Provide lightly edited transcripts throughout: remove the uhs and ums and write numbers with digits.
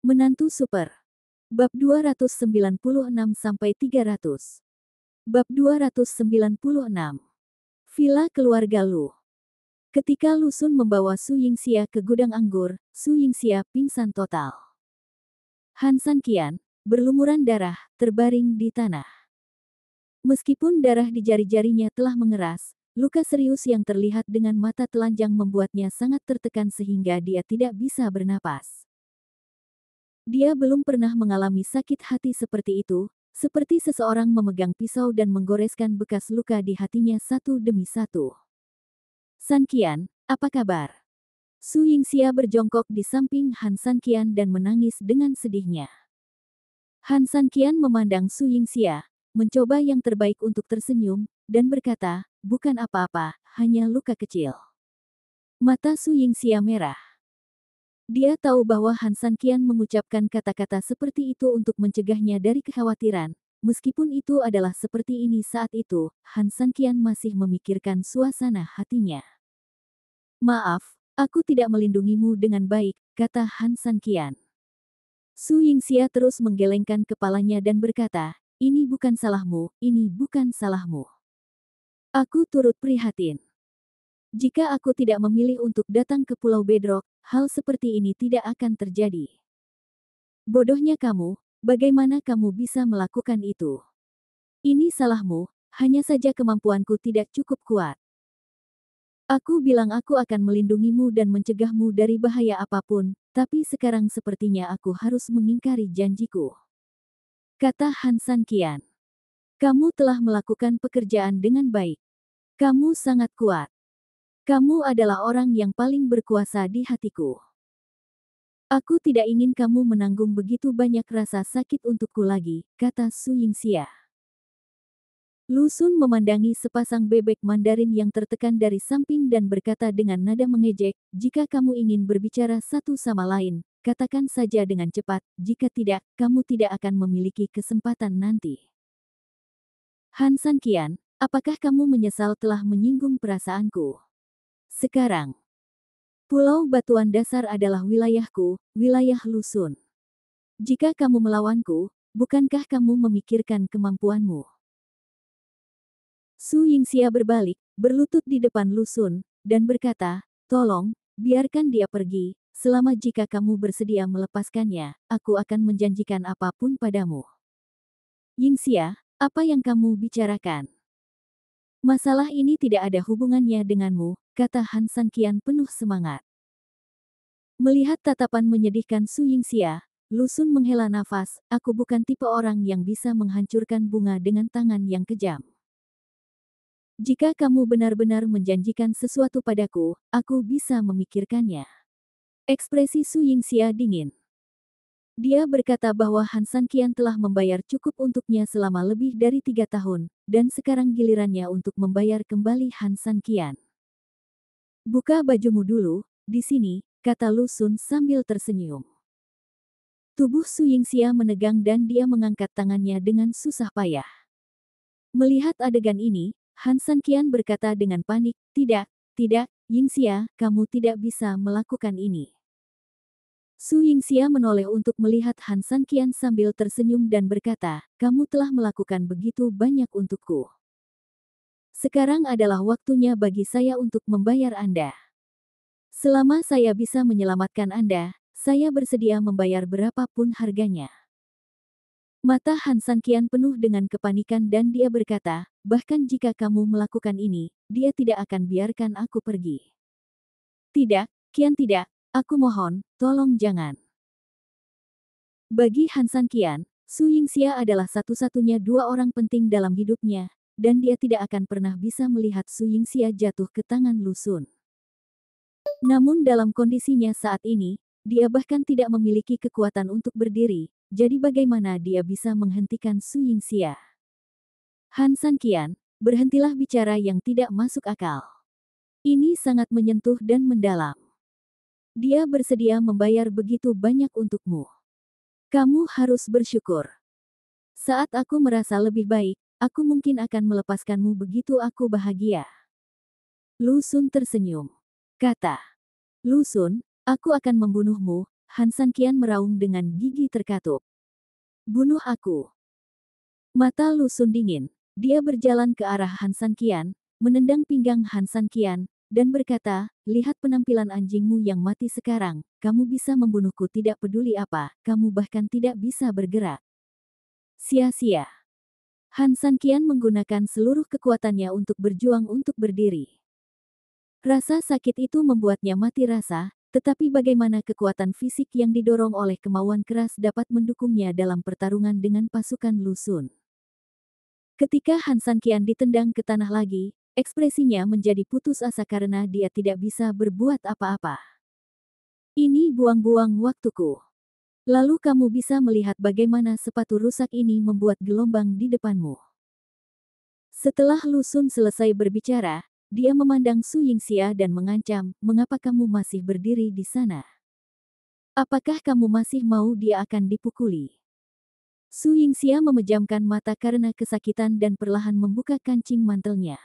Menantu Super. Bab 296-300. Bab 296. Villa Keluarga Lu. Ketika Lu Xun membawa Su Yingxia ke gudang anggur, Su Yingxia pingsan total. Han Sanqian, berlumuran darah, terbaring di tanah. Meskipun darah di jari-jarinya telah mengeras, luka serius yang terlihat dengan mata telanjang membuatnya sangat tertekan sehingga dia tidak bisa bernapas. Dia belum pernah mengalami sakit hati seperti itu, seperti seseorang memegang pisau dan menggoreskan bekas luka di hatinya satu demi satu. Sanqian, apa kabar? Su Yingxia berjongkok di samping Han Sanqian dan menangis dengan sedihnya. Han Sanqian memandang Su Yingxia, mencoba yang terbaik untuk tersenyum, dan berkata, bukan apa-apa, hanya luka kecil. Mata Su Yingxia merah. Dia tahu bahwa Han Sanqian mengucapkan kata-kata seperti itu untuk mencegahnya dari kekhawatiran. Meskipun itu adalah seperti ini saat itu, Han Sanqian masih memikirkan suasana hatinya. Maaf, aku tidak melindungimu dengan baik, kata Han Sanqian. Su Yingxia terus menggelengkan kepalanya dan berkata, ini bukan salahmu, ini bukan salahmu. Aku turut prihatin. Jika aku tidak memilih untuk datang ke Pulau Bedrock, hal seperti ini tidak akan terjadi. Bodohnya kamu, bagaimana kamu bisa melakukan itu? Ini salahmu, hanya saja kemampuanku tidak cukup kuat. Aku bilang aku akan melindungimu dan mencegahmu dari bahaya apapun, tapi sekarang sepertinya aku harus mengingkari janjiku. Kata Han Sanqian. Kamu telah melakukan pekerjaan dengan baik. Kamu sangat kuat. Kamu adalah orang yang paling berkuasa di hatiku. Aku tidak ingin kamu menanggung begitu banyak rasa sakit untukku lagi, kata Su Yingxia. Lu Xun memandangi sepasang bebek Mandarin yang tertekan dari samping dan berkata dengan nada mengejek, jika kamu ingin berbicara satu sama lain, katakan saja dengan cepat, jika tidak, kamu tidak akan memiliki kesempatan nanti. Han Sanqian, apakah kamu menyesal telah menyinggung perasaanku? Sekarang, Pulau Batuan Dasar adalah wilayahku, wilayah Lu Xun. Jika kamu melawanku, bukankah kamu memikirkan kemampuanmu? Su Yingxia berbalik, berlutut di depan Lu Xun, dan berkata, tolong, biarkan dia pergi, selama jika kamu bersedia melepaskannya, aku akan menjanjikan apapun padamu. Yingxia, apa yang kamu bicarakan? Masalah ini tidak ada hubungannya denganmu, kata Han Sanqian penuh semangat. Melihat tatapan menyedihkan Su Yingxia, Lu Xun menghela nafas, aku bukan tipe orang yang bisa menghancurkan bunga dengan tangan yang kejam. Jika kamu benar-benar menjanjikan sesuatu padaku, aku bisa memikirkannya. Ekspresi Su Yingxia dingin. Dia berkata bahwa Han Sanqian telah membayar cukup untuknya selama lebih dari 3 tahun, dan sekarang gilirannya untuk membayar kembali Han Sanqian. Buka bajumu dulu, di sini, kata Lu Xun sambil tersenyum. Tubuh Su Yingxia menegang dan dia mengangkat tangannya dengan susah payah. Melihat adegan ini, Han Sanqian berkata dengan panik, tidak, Yingxia, kamu tidak bisa melakukan ini. Su Yingxia menoleh untuk melihat Han Sanqian sambil tersenyum dan berkata, kamu telah melakukan begitu banyak untukku. Sekarang adalah waktunya bagi saya untuk membayar Anda. Selama saya bisa menyelamatkan Anda, saya bersedia membayar berapapun harganya. Mata Han Sanqian penuh dengan kepanikan dan dia berkata, bahkan jika kamu melakukan ini, dia tidak akan biarkan aku pergi. Tidak, Qian tidak. Aku mohon, tolong jangan. Bagi Han Sanqian, Su Yingxia adalah satu-satunya 2 orang penting dalam hidupnya, dan dia tidak akan pernah bisa melihat Su Yingxia jatuh ke tangan Lu Xun. Namun dalam kondisinya saat ini, dia bahkan tidak memiliki kekuatan untuk berdiri, jadi bagaimana dia bisa menghentikan Su Yingxia? Han Sanqian, berhentilah bicara yang tidak masuk akal. Ini sangat menyentuh dan mendalam. Dia bersedia membayar begitu banyak untukmu. Kamu harus bersyukur. Saat aku merasa lebih baik, aku mungkin akan melepaskanmu begitu aku bahagia. Lu Xun tersenyum. Kata, Lu Xun, aku akan membunuhmu, Han Sanqian meraung dengan gigi terkatup. Bunuh aku. Mata Lu Xun dingin. Dia berjalan ke arah Han Sanqian, menendang pinggang Han Sanqian, dan berkata, lihat penampilan anjingmu yang mati sekarang, kamu bisa membunuhku tidak peduli apa, kamu bahkan tidak bisa bergerak. Sia-sia. Han Sanqian menggunakan seluruh kekuatannya untuk berjuang untuk berdiri. Rasa sakit itu membuatnya mati rasa, tetapi bagaimana kekuatan fisik yang didorong oleh kemauan keras dapat mendukungnya dalam pertarungan dengan pasukan Lu Xun. Ketika Han Sanqian ditendang ke tanah lagi, ekspresinya menjadi putus asa karena dia tidak bisa berbuat apa-apa. Ini buang-buang waktuku. Lalu kamu bisa melihat bagaimana sepatu rusak ini membuat gelombang di depanmu. Setelah Lu Xun selesai berbicara, dia memandang Su Yingxia dan mengancam, mengapa kamu masih berdiri di sana? Apakah kamu masih mau dia akan dipukuli? Su Yingxia memejamkan mata karena kesakitan dan perlahan membuka kancing mantelnya.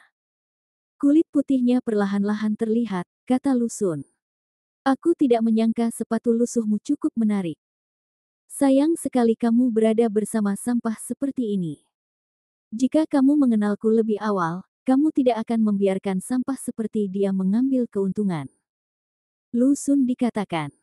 Kulit putihnya perlahan-lahan terlihat, kata Lu Xun. Aku tidak menyangka sepatu lusuhmu cukup menarik. Sayang sekali kamu berada bersama sampah seperti ini. Jika kamu mengenalku lebih awal, kamu tidak akan membiarkan sampah seperti dia mengambil keuntungan. Lu Xun dikatakan.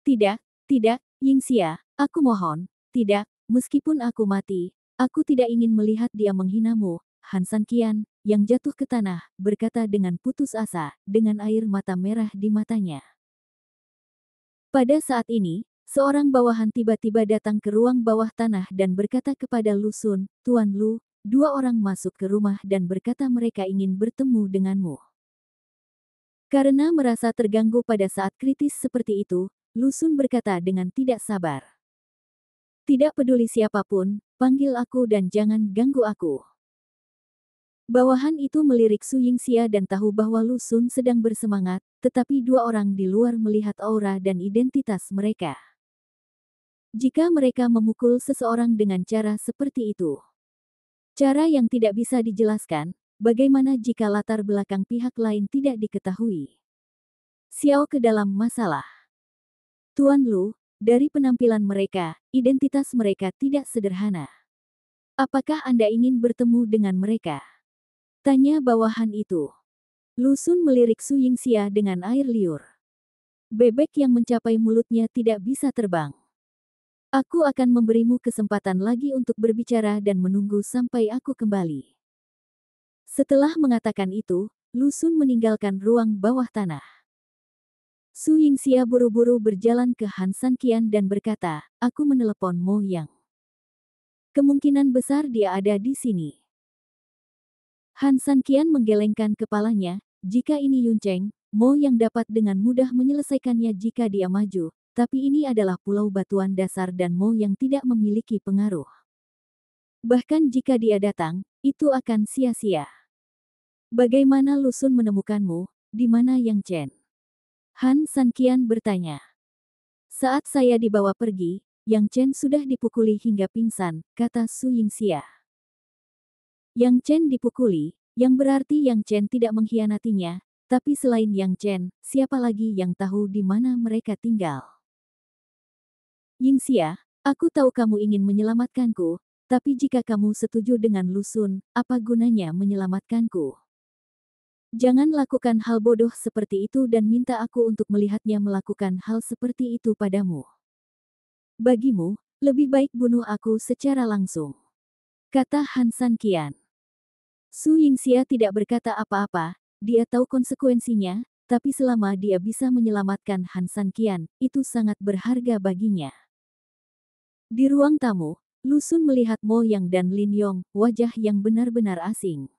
Tidak, Yingxia, aku mohon, tidak, meskipun aku mati, aku tidak ingin melihat dia menghinamu. Han Sanqian, yang jatuh ke tanah, berkata dengan putus asa, dengan air mata merah di matanya. Pada saat ini, seorang bawahan tiba-tiba datang ke ruang bawah tanah dan berkata kepada Lu Xun, Tuan Lu, dua orang masuk ke rumah dan berkata mereka ingin bertemu denganmu. Karena merasa terganggu pada saat kritis seperti itu, Lu Xun berkata dengan tidak sabar. Tidak peduli siapapun, panggil aku dan jangan ganggu aku. Bawahan itu melirik Su Yingxia dan tahu bahwa Lu Xun sedang bersemangat, tetapi dua orang di luar melihat aura dan identitas mereka. Jika mereka memukul seseorang dengan cara seperti itu, cara yang tidak bisa dijelaskan, bagaimana jika latar belakang pihak lain tidak diketahui? Xiao ke dalam masalah. Tuan Lu, dari penampilan mereka, identitas mereka tidak sederhana. Apakah Anda ingin bertemu dengan mereka? Tanya bawahan itu. Lu Xun melirik Su Yingxia dengan air liur. Bebek yang mencapai mulutnya tidak bisa terbang. Aku akan memberimu kesempatan lagi untuk berbicara dan menunggu sampai aku kembali. Setelah mengatakan itu, Lu Xun meninggalkan ruang bawah tanah. Su Yingxia buru-buru berjalan ke Han Sanqian dan berkata, aku menelepon Mo Yang. Kemungkinan besar dia ada di sini. Han Sanqian menggelengkan kepalanya, jika ini Yun Cheng, Mo Yang dapat dengan mudah menyelesaikannya jika dia maju. Tapi ini adalah pulau batuan dasar dan Mo yang tidak memiliki pengaruh. Bahkan jika dia datang, itu akan sia-sia. Bagaimana Lu Xun menemukanmu, di mana Yang Chen? Han Sanqian bertanya. Saat saya dibawa pergi, Yang Chen sudah dipukuli hingga pingsan, kata Su Yingxia. Yang Chen dipukuli, yang berarti Yang Chen tidak mengkhianatinya, tapi selain Yang Chen, siapa lagi yang tahu di mana mereka tinggal? Yingxia, aku tahu kamu ingin menyelamatkanku, tapi jika kamu setuju dengan Lu Xun, apa gunanya menyelamatkanku? Jangan lakukan hal bodoh seperti itu dan minta aku untuk melihatnya melakukan hal seperti itu padamu. Bagimu, lebih baik bunuh aku secara langsung. Kata Han Sanqian. Su Yingxia tidak berkata apa-apa, dia tahu konsekuensinya, tapi selama dia bisa menyelamatkan Han Sanqian, itu sangat berharga baginya. Di ruang tamu, Lu Xun melihat Mo Yang dan Lin Yong, wajah yang benar-benar asing.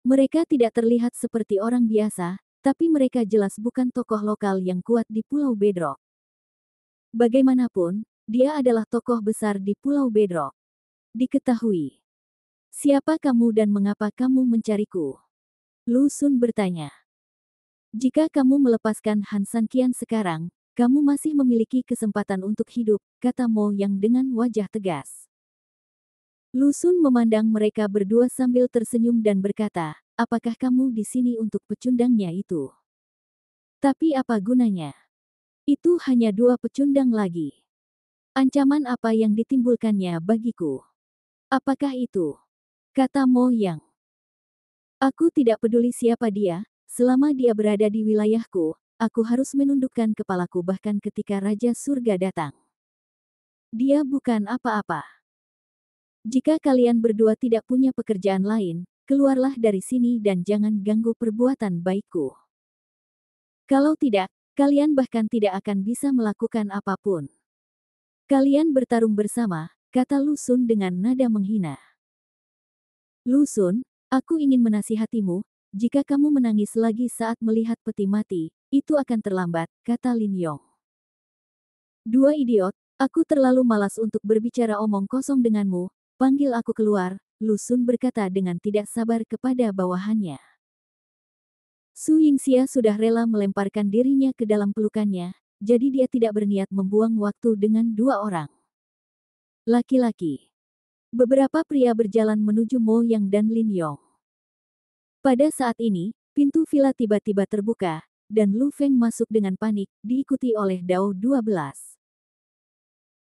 Mereka tidak terlihat seperti orang biasa, tapi mereka jelas bukan tokoh lokal yang kuat di Pulau Bedrock. Bagaimanapun, dia adalah tokoh besar di Pulau Bedrock. Diketahui. Siapa kamu dan mengapa kamu mencariku? Lu Xun bertanya. Jika kamu melepaskan Han Sanqian sekarang, kamu masih memiliki kesempatan untuk hidup, kata Mo Yang dengan wajah tegas. Lu Xun memandang mereka berdua sambil tersenyum dan berkata, apakah kamu di sini untuk pecundangnya itu? Tapi apa gunanya? Itu hanya 2 pecundang lagi. Ancaman apa yang ditimbulkannya bagiku? Apakah itu? Kata Mo Yang. Aku tidak peduli siapa dia, selama dia berada di wilayahku, aku harus menundukkan kepalaku bahkan ketika Raja Surga datang. Dia bukan apa-apa. Jika kalian berdua tidak punya pekerjaan lain, keluarlah dari sini dan jangan ganggu perbuatan baikku. Kalau tidak, kalian bahkan tidak akan bisa melakukan apapun. Kalian bertarung bersama, kata Lu Xun dengan nada menghina. Lu Xun, aku ingin menasihatimu, jika kamu menangis lagi saat melihat peti mati, itu akan terlambat, kata Lin Yong. Dua idiot, aku terlalu malas untuk berbicara omong kosong denganmu, panggil aku keluar, Lu Xun berkata dengan tidak sabar kepada bawahannya. Su Yingxia sudah rela melemparkan dirinya ke dalam pelukannya, jadi dia tidak berniat membuang waktu dengan 2 orang. Laki-laki. Beberapa pria berjalan menuju Mo Yang dan Lin Yong. Pada saat ini, pintu villa tiba-tiba terbuka, dan Lu Feng masuk dengan panik, diikuti oleh Dao 12.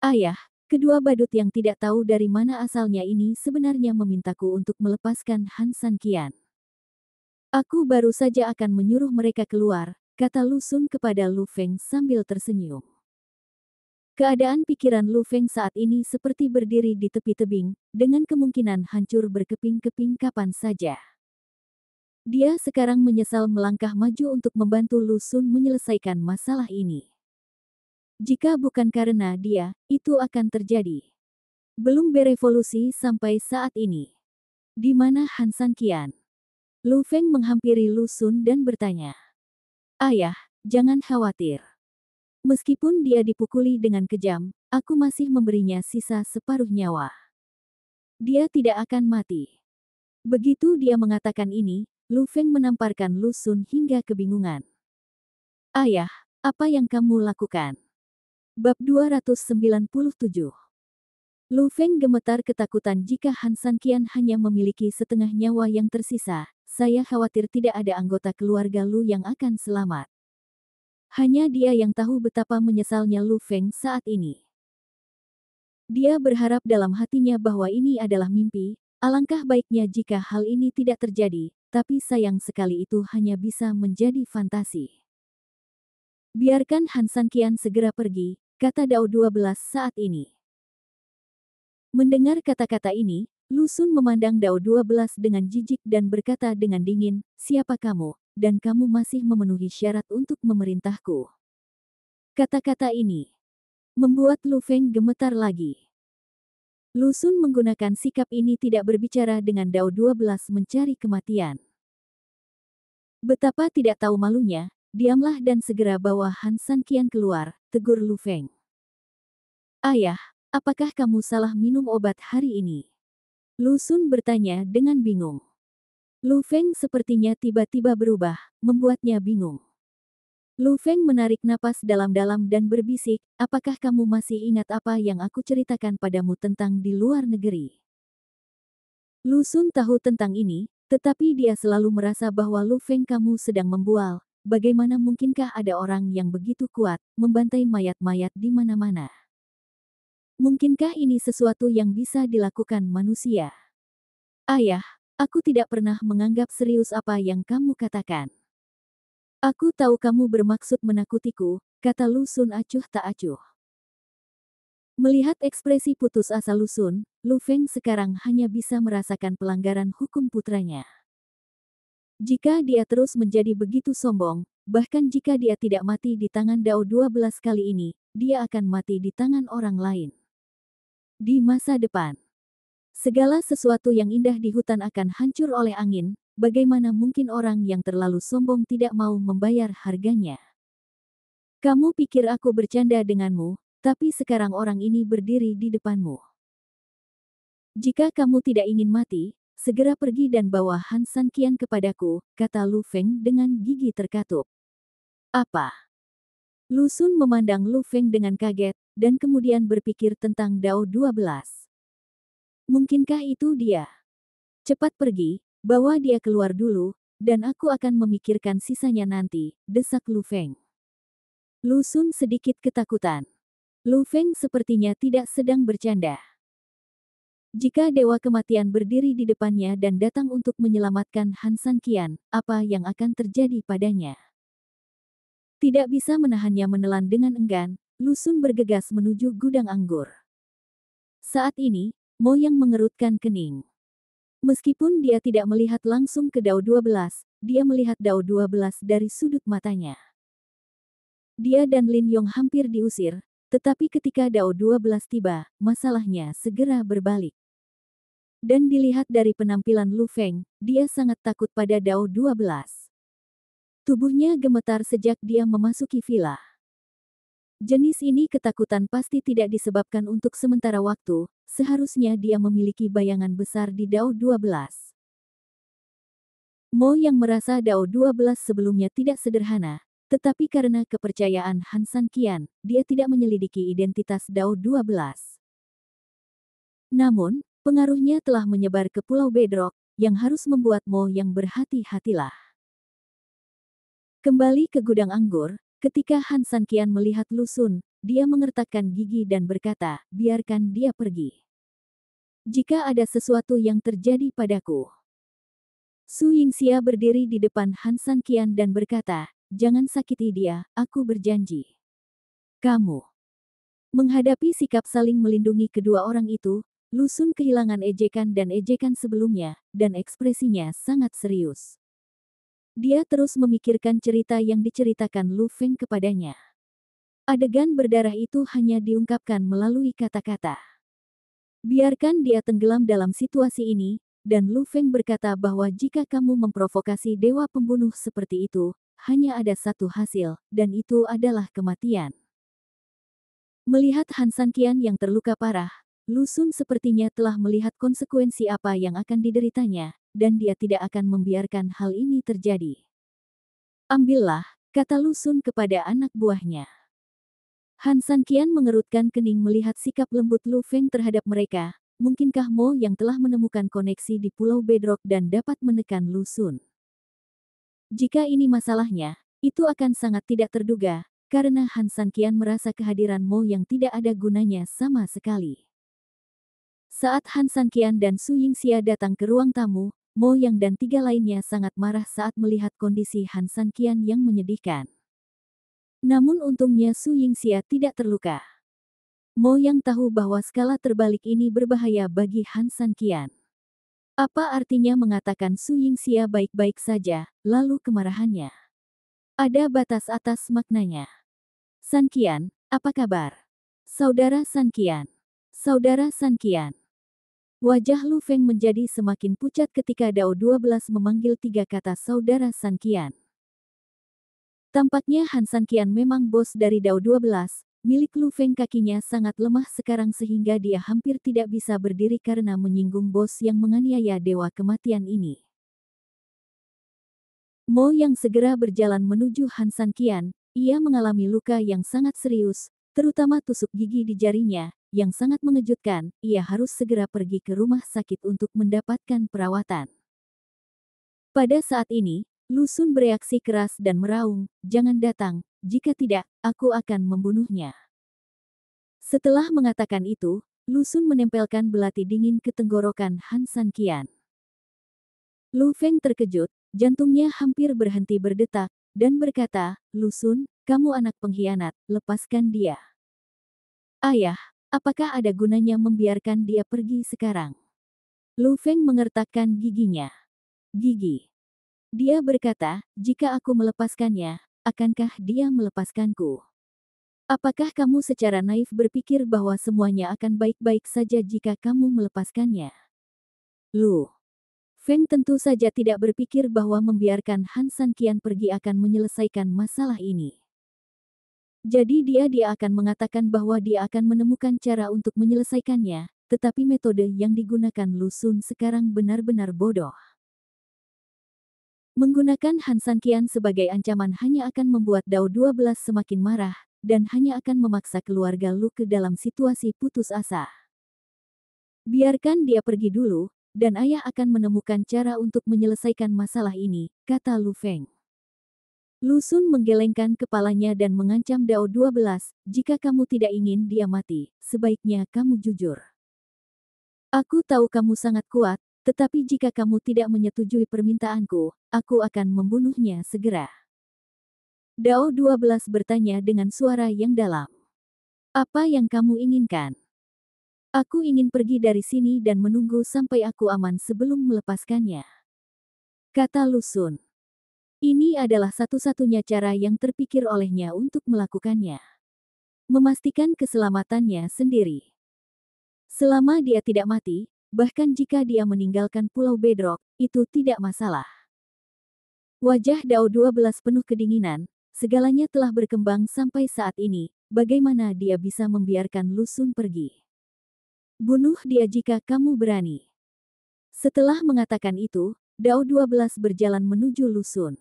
Ayah, kedua badut yang tidak tahu dari mana asalnya ini sebenarnya memintaku untuk melepaskan Han San Qian. Aku baru saja akan menyuruh mereka keluar, kata Lu Xun kepada Lu Feng sambil tersenyum. Keadaan pikiran Lu Feng saat ini seperti berdiri di tepi tebing, dengan kemungkinan hancur berkeping-keping kapan saja. Dia sekarang menyesal melangkah maju untuk membantu Lu Xun menyelesaikan masalah ini. Jika bukan karena dia, itu akan terjadi. Belum berevolusi sampai saat ini. Di mana Han San Qian? Lu Feng menghampiri Lu Xun dan bertanya. Ayah, jangan khawatir. Meskipun dia dipukuli dengan kejam, aku masih memberinya sisa separuh nyawa. Dia tidak akan mati. Begitu dia mengatakan ini, Lu Feng menamparkan Lu Xun hingga kebingungan. Ayah, apa yang kamu lakukan? Bab 297. Lu Feng gemetar ketakutan jika Han San Qian hanya memiliki setengah nyawa yang tersisa. Saya khawatir tidak ada anggota keluarga Lu yang akan selamat. Hanya dia yang tahu betapa menyesalnya Lu Feng saat ini. Dia berharap dalam hatinya bahwa ini adalah mimpi, alangkah baiknya jika hal ini tidak terjadi, tapi sayang sekali itu hanya bisa menjadi fantasi. Biarkan Han San Qian segera pergi, kata Dao 12 saat ini. Mendengar kata-kata ini, Lu Xun memandang Dao 12 dengan jijik dan berkata dengan dingin, siapa kamu, dan kamu masih memenuhi syarat untuk memerintahku. Kata-kata ini membuat Lu Feng gemetar lagi. Lu Xun menggunakan sikap ini tidak berbicara dengan Dao 12 mencari kematian. Betapa tidak tahu malunya, diamlah dan segera bawa Han San Qian keluar, tegur Lu Feng. Ayah, apakah kamu salah minum obat hari ini? Lu Xun bertanya dengan bingung. Lu Feng sepertinya tiba-tiba berubah, membuatnya bingung. Lu Feng menarik napas dalam-dalam dan berbisik, apakah kamu masih ingat apa yang aku ceritakan padamu tentang di luar negeri? Lu Xun tahu tentang ini, tetapi dia selalu merasa bahwa Lu Feng kamu sedang membual. Bagaimana mungkinkah ada orang yang begitu kuat, membantai mayat-mayat di mana-mana? Mungkinkah ini sesuatu yang bisa dilakukan manusia? Ayah, aku tidak pernah menganggap serius apa yang kamu katakan. Aku tahu kamu bermaksud menakutiku, kata Lu Xun acuh tak acuh. Melihat ekspresi putus asa Lu Xun, Lu Feng sekarang hanya bisa merasakan pelanggaran hukum putranya. Jika dia terus menjadi begitu sombong, bahkan jika dia tidak mati di tangan Dao 12 kali ini, dia akan mati di tangan orang lain. Di masa depan, segala sesuatu yang indah di hutan akan hancur oleh angin, bagaimana mungkin orang yang terlalu sombong tidak mau membayar harganya? Kamu pikir aku bercanda denganmu, tapi sekarang orang ini berdiri di depanmu. Jika kamu tidak ingin mati, segera pergi dan bawa Han San Qian kepadaku, kata Lu Feng dengan gigi terkatup. Apa? Lu Xun memandang Lu Feng dengan kaget, dan kemudian berpikir tentang Dao 12. Mungkinkah itu dia? Cepat pergi, bawa dia keluar dulu, dan aku akan memikirkan sisanya nanti, desak Lu Feng. Lu Sun sedikit ketakutan. Lu Feng sepertinya tidak sedang bercanda. Jika Dewa Kematian berdiri di depannya dan datang untuk menyelamatkan Han San Qian, apa yang akan terjadi padanya? Tidak bisa menahannya menelan dengan enggan, Lu Sun bergegas menuju gudang anggur. Saat ini, Mo Yang mengerutkan kening. Meskipun dia tidak melihat langsung ke Dao 12, dia melihat Dao 12 dari sudut matanya. Dia dan Lin Yong hampir diusir, tetapi ketika Dao 12 tiba, masalahnya segera berbalik. Dan dilihat dari penampilan Lu Feng, dia sangat takut pada Dao 12. Tubuhnya gemetar sejak dia memasuki villa. Jenis ini ketakutan pasti tidak disebabkan untuk sementara waktu, seharusnya dia memiliki bayangan besar di Dao 12. Mo yang merasa Dao 12 sebelumnya tidak sederhana, tetapi karena kepercayaan Han San Qian, dia tidak menyelidiki identitas Dao 12. Namun, pengaruhnya telah menyebar ke Pulau Bedrock, yang harus membuat Mo yang berhati-hatilah. Kembali ke gudang anggur, ketika Han San Qian melihat Lu Sun, dia mengertakkan gigi dan berkata, biarkan dia pergi. Jika ada sesuatu yang terjadi padaku. Su Yingxia berdiri di depan Han San Qian dan berkata, jangan sakiti dia, aku berjanji. Kamu. Menghadapi sikap saling melindungi kedua orang itu, Lu Sun kehilangan ejekan dan ejekan sebelumnya, dan ekspresinya sangat serius. Dia terus memikirkan cerita yang diceritakan Lu Feng kepadanya. Adegan berdarah itu hanya diungkapkan melalui kata-kata. Biarkan dia tenggelam dalam situasi ini, dan Lu Feng berkata bahwa jika kamu memprovokasi dewa pembunuh seperti itu, hanya ada satu hasil, dan itu adalah kematian. Melihat Han San Qian yang terluka parah, Lu Sun sepertinya telah melihat konsekuensi apa yang akan dideritanya, dan dia tidak akan membiarkan hal ini terjadi. Ambillah, kata Lu Sun kepada anak buahnya. Han San Qian mengerutkan kening melihat sikap lembut Lu Feng terhadap mereka. Mungkinkah Mo yang telah menemukan koneksi di Pulau Bedrock dan dapat menekan Lu Sun? Jika ini masalahnya, itu akan sangat tidak terduga, karena Han San Qian merasa kehadiran Mo yang tidak ada gunanya sama sekali. Saat Han San Qian dan Su Yingxia datang ke ruang tamu, Mo Yang dan tiga lainnya sangat marah saat melihat kondisi Han San Qian yang menyedihkan. Namun untungnya Su Yingxia tidak terluka. Mo Yang tahu bahwa skala terbalik ini berbahaya bagi Han San Qian. Apa artinya mengatakan Su Yingxia baik-baik saja, lalu kemarahannya? Ada batas atas maknanya. San Qian, apa kabar? Saudara San Qian. Saudara San Qian. Wajah Lu Feng menjadi semakin pucat ketika Dao 12 memanggil tiga kata saudara San Qian. Tampaknya Han San Qian memang bos dari Dao 12, milik Lu Feng kakinya sangat lemah sekarang sehingga dia hampir tidak bisa berdiri karena menyinggung bos yang menganiaya Dewa Kematian ini. Mo yang segera berjalan menuju Han San Qian, ia mengalami luka yang sangat serius, terutama tusuk gigi di jarinya, yang sangat mengejutkan, ia harus segera pergi ke rumah sakit untuk mendapatkan perawatan. Pada saat ini, Lu Sun bereaksi keras dan meraung, jangan datang, jika tidak, aku akan membunuhnya. Setelah mengatakan itu, Lu Sun menempelkan belati dingin ke tenggorokan Han San Qian. Lu Feng terkejut, jantungnya hampir berhenti berdetak, dan berkata, Lu Sun, kamu anak pengkhianat, lepaskan dia. Ayah, apakah ada gunanya membiarkan dia pergi sekarang? Lu Feng mengertakkan giginya. Gigi. Dia berkata, jika aku melepaskannya, akankah dia melepaskanku? Apakah kamu secara naif berpikir bahwa semuanya akan baik-baik saja jika kamu melepaskannya? Lu Feng tentu saja tidak berpikir bahwa membiarkan Han San Qian pergi akan menyelesaikan masalah ini. Jadi dia akan mengatakan bahwa dia akan menemukan cara untuk menyelesaikannya, tetapi metode yang digunakan Lu Sun sekarang benar-benar bodoh. Menggunakan Han San Qian sebagai ancaman hanya akan membuat Dao 12 semakin marah, dan hanya akan memaksa keluarga Lu ke dalam situasi putus asa. Biarkan dia pergi dulu, dan ayah akan menemukan cara untuk menyelesaikan masalah ini, kata Lu Feng. Lu Sun menggelengkan kepalanya dan mengancam Dao 12, jika kamu tidak ingin dia mati, sebaiknya kamu jujur. Aku tahu kamu sangat kuat, tetapi jika kamu tidak menyetujui permintaanku, aku akan membunuhnya segera. Dao 12 bertanya dengan suara yang dalam. Apa yang kamu inginkan? Aku ingin pergi dari sini dan menunggu sampai aku aman sebelum melepaskannya, kata Lu Sun. Ini adalah satu-satunya cara yang terpikir olehnya untuk melakukannya. Memastikan keselamatannya sendiri. Selama dia tidak mati, bahkan jika dia meninggalkan Pulau Bedrock, itu tidak masalah. Wajah Dao 12 penuh kedinginan, segalanya telah berkembang sampai saat ini, bagaimana dia bisa membiarkan Lu Sun pergi? Bunuh dia jika kamu berani. Setelah mengatakan itu, Dao 12 berjalan menuju Lu Sun.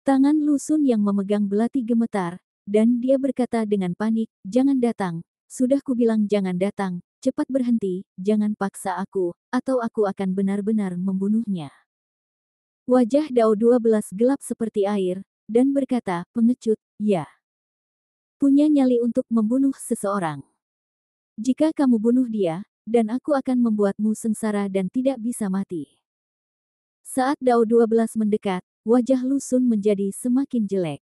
Tangan Lu Sun yang memegang belati gemetar, dan dia berkata dengan panik, "Jangan datang, sudah kubilang jangan datang, cepat berhenti, jangan paksa aku, atau aku akan benar-benar membunuhnya." Wajah Dao 12 gelap seperti air, dan berkata, "Pengecut, ya. Punya nyali untuk membunuh seseorang. Jika kamu bunuh dia, dan aku akan membuatmu sengsara dan tidak bisa mati." Saat Dao 12 mendekat, wajah Lu Sun menjadi semakin jelek.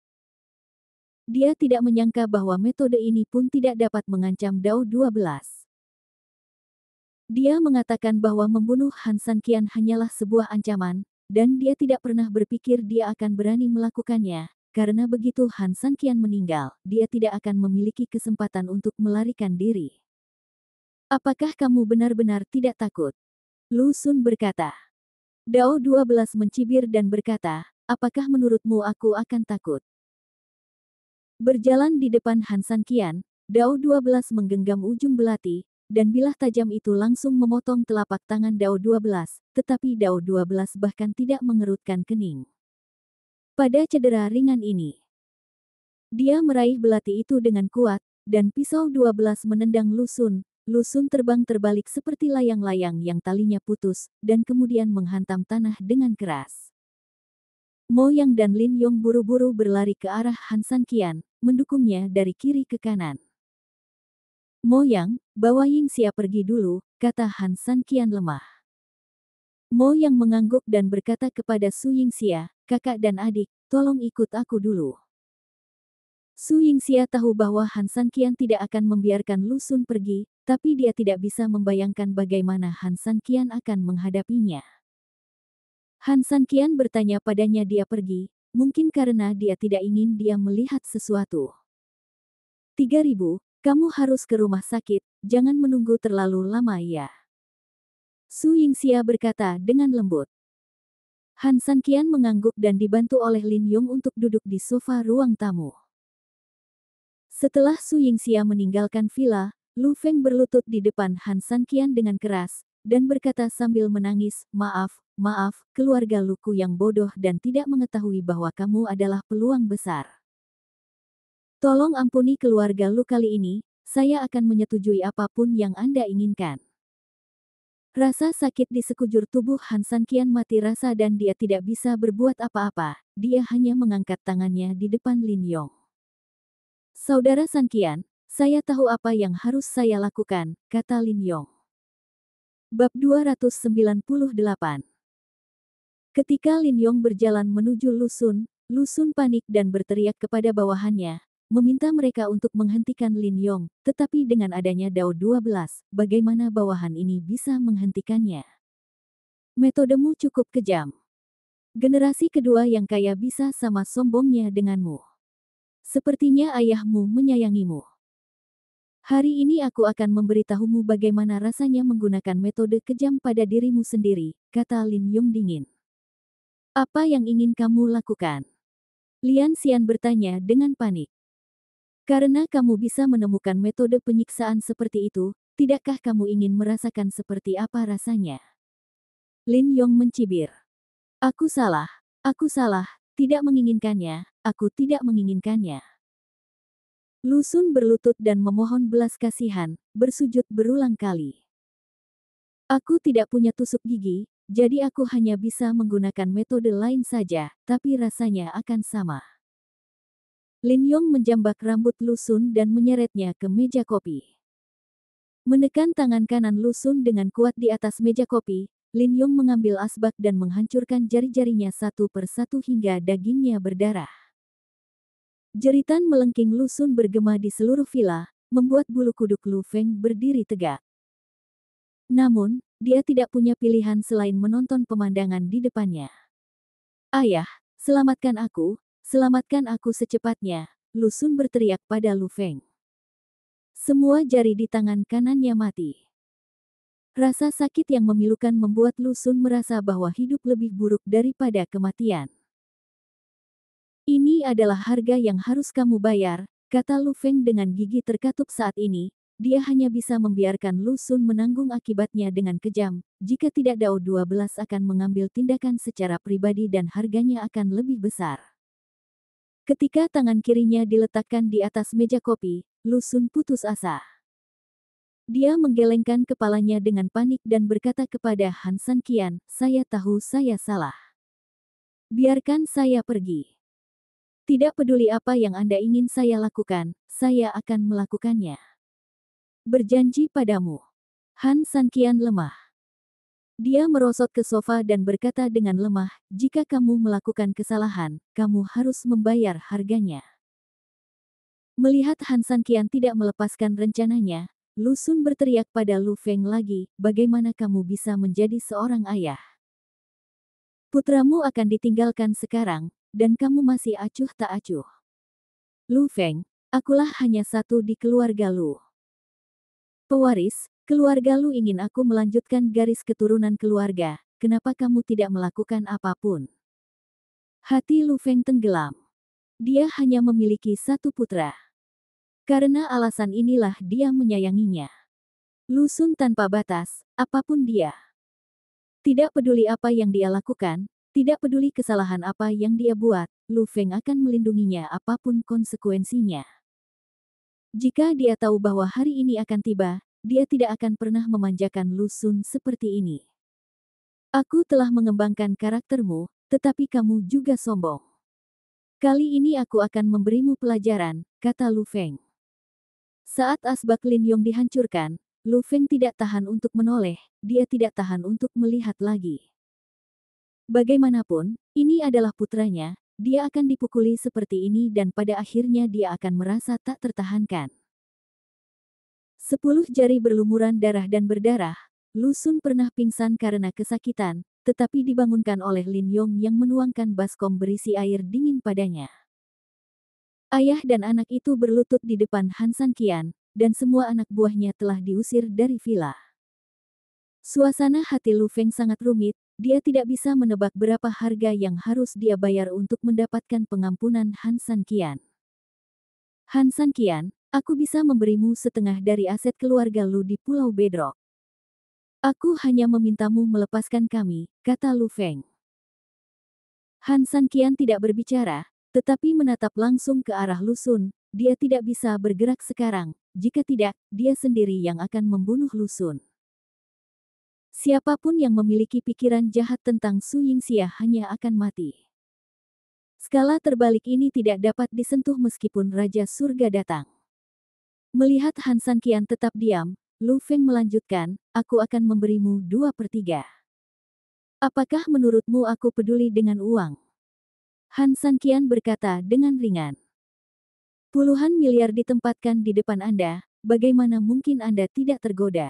Dia tidak menyangka bahwa metode ini pun tidak dapat mengancam Dao 12. Dia mengatakan bahwa membunuh Han San Qian hanyalah sebuah ancaman, dan dia tidak pernah berpikir dia akan berani melakukannya, karena begitu Han San Qian meninggal, dia tidak akan memiliki kesempatan untuk melarikan diri. Apakah kamu benar-benar tidak takut? Lu Sun berkata. Dao 12 mencibir dan berkata, apakah menurutmu aku akan takut? Berjalan di depan Han San Qian, Dao 12 menggenggam ujung belati, dan bilah tajam itu langsung memotong telapak tangan Dao 12, tetapi Dao 12 bahkan tidak mengerutkan kening. Pada cedera ringan ini, dia meraih belati itu dengan kuat, dan pisau 12 menendang Lu Sun. Lu Sun terbang terbalik seperti layang-layang yang talinya putus, dan kemudian menghantam tanah dengan keras. Mo Yang dan Lin Yong buru-buru berlari ke arah Han San Qian, mendukungnya dari kiri ke kanan. Mo Yang, bawa Yingxia pergi dulu, kata Han San Qian lemah. Mo Yang mengangguk dan berkata kepada Su Yingxia, kakak dan adik, tolong ikut aku dulu. Su Yingxia tahu bahwa Han San Qian tidak akan membiarkan Lu Sun pergi, tapi dia tidak bisa membayangkan bagaimana Han San Qian akan menghadapinya. Han San Qian bertanya padanya dia pergi, mungkin karena dia tidak ingin dia melihat sesuatu. 3000, kamu harus ke rumah sakit, jangan menunggu terlalu lama ya. Su Yingxia berkata dengan lembut. Han San Qian mengangguk dan dibantu oleh Lin Yong untuk duduk di sofa ruang tamu. Setelah Su Yingxia meninggalkan villa, Lu Feng berlutut di depan Han San Qian dengan keras, dan berkata sambil menangis, maaf, keluarga Luku yang bodoh dan tidak mengetahui bahwa kamu adalah peluang besar. Tolong ampuni keluarga Lu kali ini, saya akan menyetujui apapun yang Anda inginkan. Rasa sakit di sekujur tubuh Han San Qian mati rasa dan dia tidak bisa berbuat apa-apa, dia hanya mengangkat tangannya di depan Lin Yong. Saudara San Qian, saya tahu apa yang harus saya lakukan, kata Lin Yong. Bab 298. Ketika Lin Yong berjalan menuju Lu Sun panik dan berteriak kepada bawahannya, meminta mereka untuk menghentikan Lin Yong, tetapi dengan adanya Dao 12, bagaimana bawahan ini bisa menghentikannya? Metodemu cukup kejam. Generasi kedua yang kaya bisa sama sombongnya denganmu. Sepertinya ayahmu menyayangimu. Hari ini aku akan memberitahumu bagaimana rasanya menggunakan metode kejam pada dirimu sendiri, kata Lin Yong dingin. Apa yang ingin kamu lakukan? Lian Xian bertanya dengan panik. Karena kamu bisa menemukan metode penyiksaan seperti itu, tidakkah kamu ingin merasakan seperti apa rasanya? Lin Yong mencibir. Aku salah, tidak menginginkannya, aku tidak menginginkannya. Lu Sun berlutut dan memohon belas kasihan, bersujud berulang kali. Aku tidak punya tusuk gigi, jadi aku hanya bisa menggunakan metode lain saja, tapi rasanya akan sama. Lin Yong menjambak rambut Lu Xun dan menyeretnya ke meja kopi. Menekan tangan kanan Lu Xun dengan kuat di atas meja kopi, Lin Yong mengambil asbak dan menghancurkan jari-jarinya satu persatu hingga dagingnya berdarah. Jeritan melengking Lu Xun bergema di seluruh villa, membuat bulu kuduk Lu Feng berdiri tegak. Namun, dia tidak punya pilihan selain menonton pemandangan di depannya. Ayah, selamatkan aku secepatnya, Lu Xun berteriak pada Lu Feng. Semua jari di tangan kanannya mati. Rasa sakit yang memilukan membuat Lu Xun merasa bahwa hidup lebih buruk daripada kematian. Ini adalah harga yang harus kamu bayar, kata Lu Feng dengan gigi terkatup saat ini. Dia hanya bisa membiarkan Lu Xun menanggung akibatnya dengan kejam. Jika tidak, Dao 12 akan mengambil tindakan secara pribadi dan harganya akan lebih besar. Ketika tangan kirinya diletakkan di atas meja kopi, Lu Xun putus asa. Dia menggelengkan kepalanya dengan panik dan berkata kepada Han San Qian, "Saya tahu saya salah. Biarkan saya pergi. Tidak peduli apa yang Anda ingin saya lakukan, saya akan melakukannya. Berjanji padamu." Han San Qian lemah. Dia merosot ke sofa dan berkata dengan lemah, "Jika kamu melakukan kesalahan, kamu harus membayar harganya." Melihat Han San Qian tidak melepaskan rencananya, Lu Xun berteriak pada Lu Feng lagi, "Bagaimana kamu bisa menjadi seorang ayah? Putramu akan ditinggalkan sekarang, dan kamu masih acuh tak acuh. Lu Feng, akulah hanya satu di keluarga Lu. Pewaris, keluarga Lu ingin aku melanjutkan garis keturunan keluarga, kenapa kamu tidak melakukan apapun?" Hati Lu Feng tenggelam. Dia hanya memiliki satu putra. Karena alasan inilah dia menyayanginya. Lu Xun tanpa batas, apapun dia. Tidak peduli apa yang dia lakukan, tidak peduli kesalahan apa yang dia buat, Lu Feng akan melindunginya apapun konsekuensinya. Jika dia tahu bahwa hari ini akan tiba, dia tidak akan pernah memanjakan Lu Xun seperti ini. "Aku telah mengembangkan karaktermu, tetapi kamu juga sombong. Kali ini aku akan memberimu pelajaran," kata Lu Feng. Saat asbak Lin Yong dihancurkan, Lu Feng tidak tahan untuk menoleh, dia tidak tahan untuk melihat lagi. Bagaimanapun, ini adalah putranya, dia akan dipukuli seperti ini dan pada akhirnya dia akan merasa tak tertahankan. 10 jari berlumuran darah dan berdarah, Lu Xun pernah pingsan karena kesakitan, tetapi dibangunkan oleh Lin Yong yang menuangkan baskom berisi air dingin padanya. Ayah dan anak itu berlutut di depan Han San Qian, dan semua anak buahnya telah diusir dari villa. Suasana hati Lu Feng sangat rumit, dia tidak bisa menebak berapa harga yang harus dia bayar untuk mendapatkan pengampunan Han San Qian. "Han San Qian, aku bisa memberimu setengah dari aset keluarga Lu di Pulau Bedrock. Aku hanya memintamu melepaskan kami," kata Lu Feng. Han San Qian tidak berbicara, tetapi menatap langsung ke arah Lu Xun. Dia tidak bisa bergerak sekarang, jika tidak, dia sendiri yang akan membunuh Lu Xun. Siapapun yang memiliki pikiran jahat tentang Su Yingxia hanya akan mati. Skala terbalik ini tidak dapat disentuh meskipun Raja Surga datang. Melihat Han San Qian tetap diam, Lu Feng melanjutkan, "Aku akan memberimu 2/3. Apakah menurutmu aku peduli dengan uang?" Han San Qian berkata dengan ringan. "Puluhan miliar ditempatkan di depan Anda, bagaimana mungkin Anda tidak tergoda?"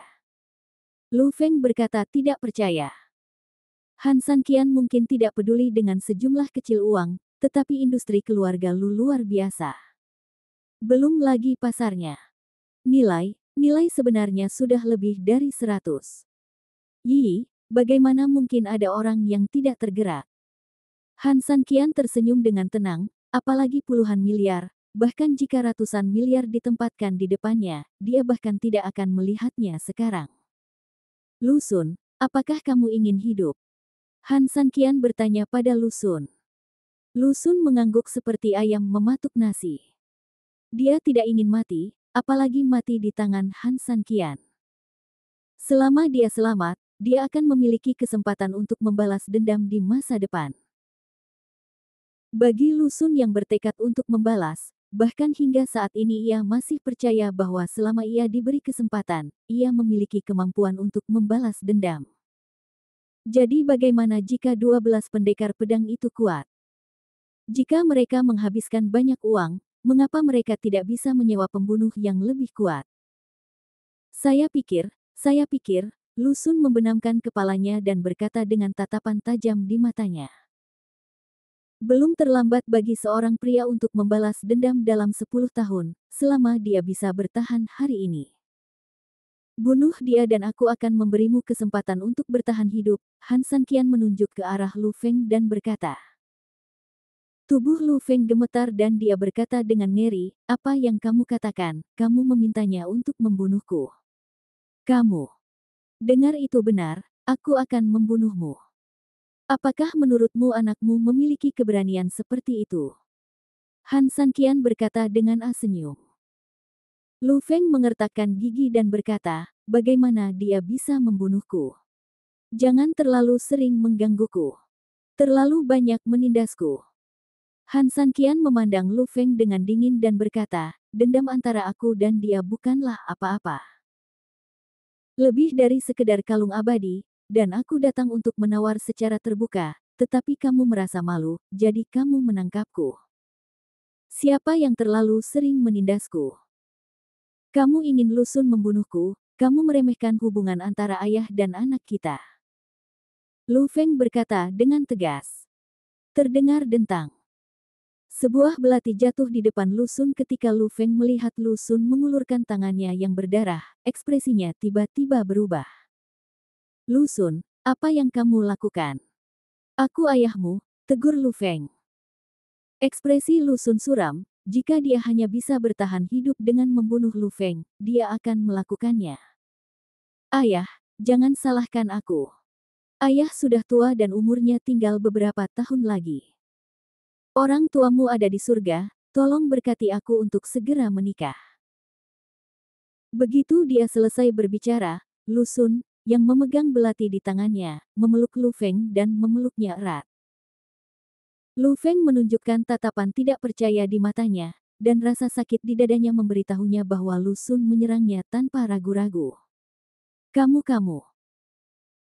Lu Feng berkata tidak percaya. Han San Qian mungkin tidak peduli dengan sejumlah kecil uang, tetapi industri keluarga Lu luar biasa. Belum lagi pasarnya. Nilai sebenarnya sudah lebih dari 100. "Yi, bagaimana mungkin ada orang yang tidak tergerak?" Han San Qian tersenyum dengan tenang, apalagi puluhan miliar, bahkan jika ratusan miliar ditempatkan di depannya, dia bahkan tidak akan melihatnya sekarang. "Lu Xun, apakah kamu ingin hidup?" Han San Qian bertanya pada Lu Xun. Lu Xun mengangguk seperti ayam mematuk nasi. Dia tidak ingin mati, apalagi mati di tangan Han San Qian. Selama dia selamat, dia akan memiliki kesempatan untuk membalas dendam di masa depan. Bagi Lu Xun yang bertekad untuk membalas, bahkan hingga saat ini ia masih percaya bahwa selama ia diberi kesempatan, ia memiliki kemampuan untuk membalas dendam. Jadi bagaimana jika 12 pendekar pedang itu kuat? Jika mereka menghabiskan banyak uang, mengapa mereka tidak bisa menyewa pembunuh yang lebih kuat? Saya pikir, Lu Xun membenamkan kepalanya dan berkata dengan tatapan tajam di matanya. Belum terlambat bagi seorang pria untuk membalas dendam dalam 10 tahun, selama dia bisa bertahan hari ini. Bunuh dia dan aku akan memberimu kesempatan untuk bertahan hidup. Han Sanqian menunjuk ke arah Lu Feng dan berkata. Tubuh Lu Feng gemetar dan dia berkata dengan ngeri, apa yang kamu katakan, kamu memintanya untuk membunuhku. Kamu. Dengar itu benar, aku akan membunuhmu. Apakah menurutmu anakmu memiliki keberanian seperti itu? Han Sanqian berkata dengan senyum. Lu Feng mengertakkan gigi dan berkata, bagaimana dia bisa membunuhku? Jangan terlalu sering menggangguku. Terlalu banyak menindasku. Han Sanqian memandang Lu Feng dengan dingin dan berkata, dendam antara aku dan dia bukanlah apa-apa. Lebih dari sekedar kalung abadi, dan aku datang untuk menawar secara terbuka, tetapi kamu merasa malu, jadi kamu menangkapku. Siapa yang terlalu sering menindasku? Kamu ingin Lu Xun membunuhku, kamu meremehkan hubungan antara ayah dan anak kita. Lu Feng berkata dengan tegas. Terdengar dentang. Sebuah belati jatuh di depan Lu Xun ketika Lu Feng melihat Lu Xun mengulurkan tangannya yang berdarah, ekspresinya tiba-tiba berubah. Lu Xun, apa yang kamu lakukan? Aku ayahmu, tegur Lu Feng. Ekspresi Lu Xun suram, jika dia hanya bisa bertahan hidup dengan membunuh Lu Feng, dia akan melakukannya. Ayah, jangan salahkan aku. Ayah sudah tua dan umurnya tinggal beberapa tahun lagi. Orang tuamu ada di surga, tolong berkati aku untuk segera menikah. Begitu dia selesai berbicara, Lu Xun, yang memegang belati di tangannya, memeluk Lu Feng dan memeluknya erat. Lu Feng menunjukkan tatapan tidak percaya di matanya, dan rasa sakit di dadanya memberitahunya bahwa Lu Xun menyerangnya tanpa ragu-ragu. Kamu.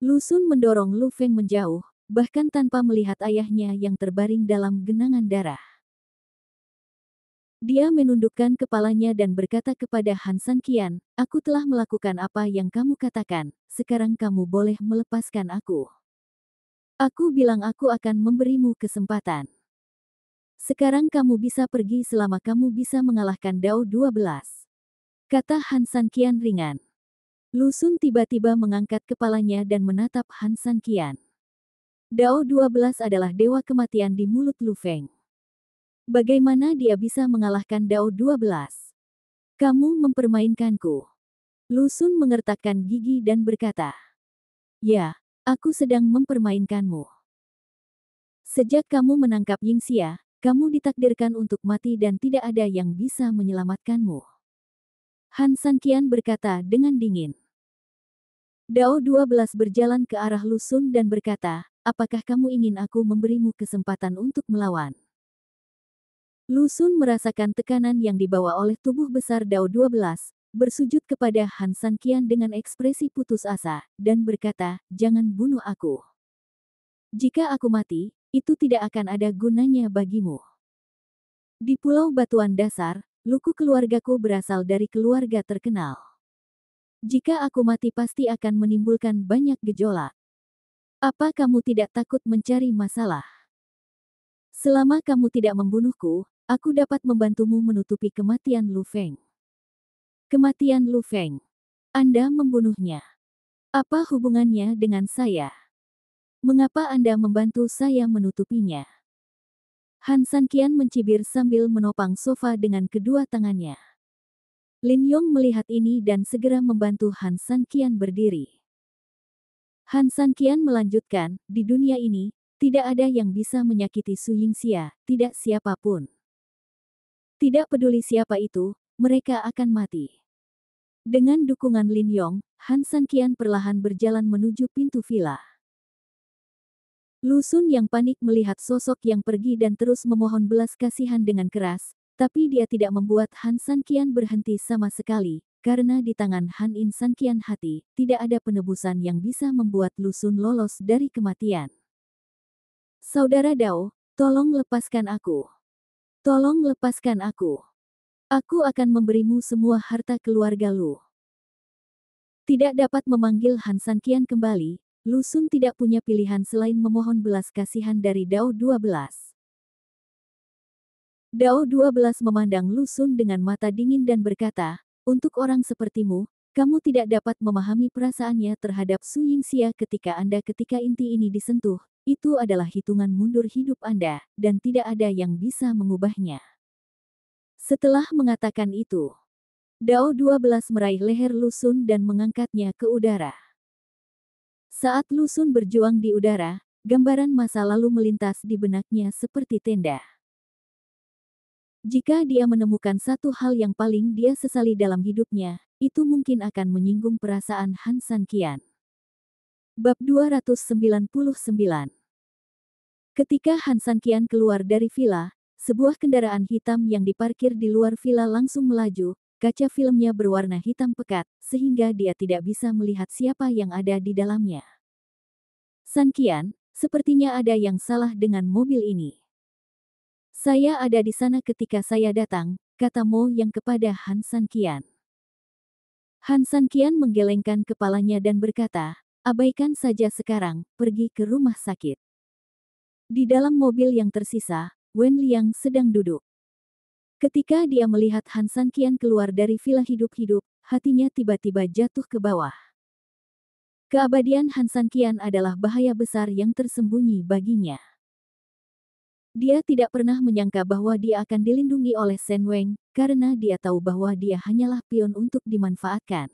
Lu Xun mendorong Lu Feng menjauh, bahkan tanpa melihat ayahnya yang terbaring dalam genangan darah. Dia menundukkan kepalanya dan berkata kepada Han Sanqian, aku telah melakukan apa yang kamu katakan, sekarang kamu boleh melepaskan aku. Aku bilang aku akan memberimu kesempatan. Sekarang kamu bisa pergi selama kamu bisa mengalahkan Dao 12. Kata Han Sanqian ringan. Lu Xun tiba-tiba mengangkat kepalanya dan menatap Han Sanqian. Dao 12 adalah dewa kematian di mulut Lu Feng. Bagaimana dia bisa mengalahkan Dao 12? Kamu mempermainkanku. Lu Xun mengertakkan gigi dan berkata. Ya, aku sedang mempermainkanmu. Sejak kamu menangkap Yingxia, kamu ditakdirkan untuk mati dan tidak ada yang bisa menyelamatkanmu. Han Sanqian berkata dengan dingin. Dao 12 berjalan ke arah Lu Xun dan berkata, apakah kamu ingin aku memberimu kesempatan untuk melawan? Lu Xun merasakan tekanan yang dibawa oleh tubuh besar Dao 12, bersujud kepada Han Sanqian dengan ekspresi putus asa, dan berkata, jangan bunuh aku. Jika aku mati, itu tidak akan ada gunanya bagimu. Di Pulau Batuan Dasar, luku keluargaku berasal dari keluarga terkenal. Jika aku mati pasti akan menimbulkan banyak gejolak. Apa kamu tidak takut mencari masalah? Selama kamu tidak membunuhku, aku dapat membantumu menutupi kematian Lu Feng. Kematian Lu Feng. Anda membunuhnya. Apa hubungannya dengan saya? Mengapa Anda membantu saya menutupinya? Han Sanqian mencibir sambil menopang sofa dengan kedua tangannya. Lin Yong melihat ini dan segera membantu Han Sanqian berdiri. Han Sanqian melanjutkan, di dunia ini, tidak ada yang bisa menyakiti Su Yingxia, tidak siapapun. Tidak peduli siapa itu, mereka akan mati. Dengan dukungan Lin Yong, Han Sanqian perlahan berjalan menuju pintu villa. Lu Sun yang panik melihat sosok yang pergi dan terus memohon belas kasihan dengan keras, tapi dia tidak membuat Han Sanqian berhenti sama sekali, karena di tangan Han In Sanqian hati, tidak ada penebusan yang bisa membuat Lu Sun lolos dari kematian. Saudara Dao, tolong lepaskan aku. Tolong lepaskan aku. Aku akan memberimu semua harta keluarga Lu. Tidak dapat memanggil Han Sanqian kembali, Lu Sun tidak punya pilihan selain memohon belas kasihan dari Dao 12. Dao 12 memandang Lu Sun dengan mata dingin dan berkata, untuk orang sepertimu, kamu tidak dapat memahami perasaannya terhadap Su Yingxia ketika inti ini disentuh, itu adalah hitungan mundur hidup Anda, dan tidak ada yang bisa mengubahnya. Setelah mengatakan itu, Dao 12 meraih leher Lu Sun dan mengangkatnya ke udara. Saat Lu Sun berjuang di udara, gambaran masa lalu melintas di benaknya seperti tenda. Jika dia menemukan satu hal yang paling dia sesali dalam hidupnya, itu mungkin akan menyinggung perasaan Han Sanqian. Bab 299. Ketika Han Sanqian keluar dari villa, sebuah kendaraan hitam yang diparkir di luar villa langsung melaju. Kaca filmnya berwarna hitam pekat, sehingga dia tidak bisa melihat siapa yang ada di dalamnya. Sanqian, sepertinya ada yang salah dengan mobil ini. Saya ada di sana ketika saya datang, kata Mo Yang kepada Han Sanqian. Han Sanqian menggelengkan kepalanya dan berkata, abaikan saja sekarang, pergi ke rumah sakit. Di dalam mobil yang tersisa, Wen Liang sedang duduk. Ketika dia melihat Han Sanqian keluar dari villa hidup-hidup, hatinya tiba-tiba jatuh ke bawah. Keabadian Han Sanqian adalah bahaya besar yang tersembunyi baginya. Dia tidak pernah menyangka bahwa dia akan dilindungi oleh Shen Weng, karena dia tahu bahwa dia hanyalah pion untuk dimanfaatkan.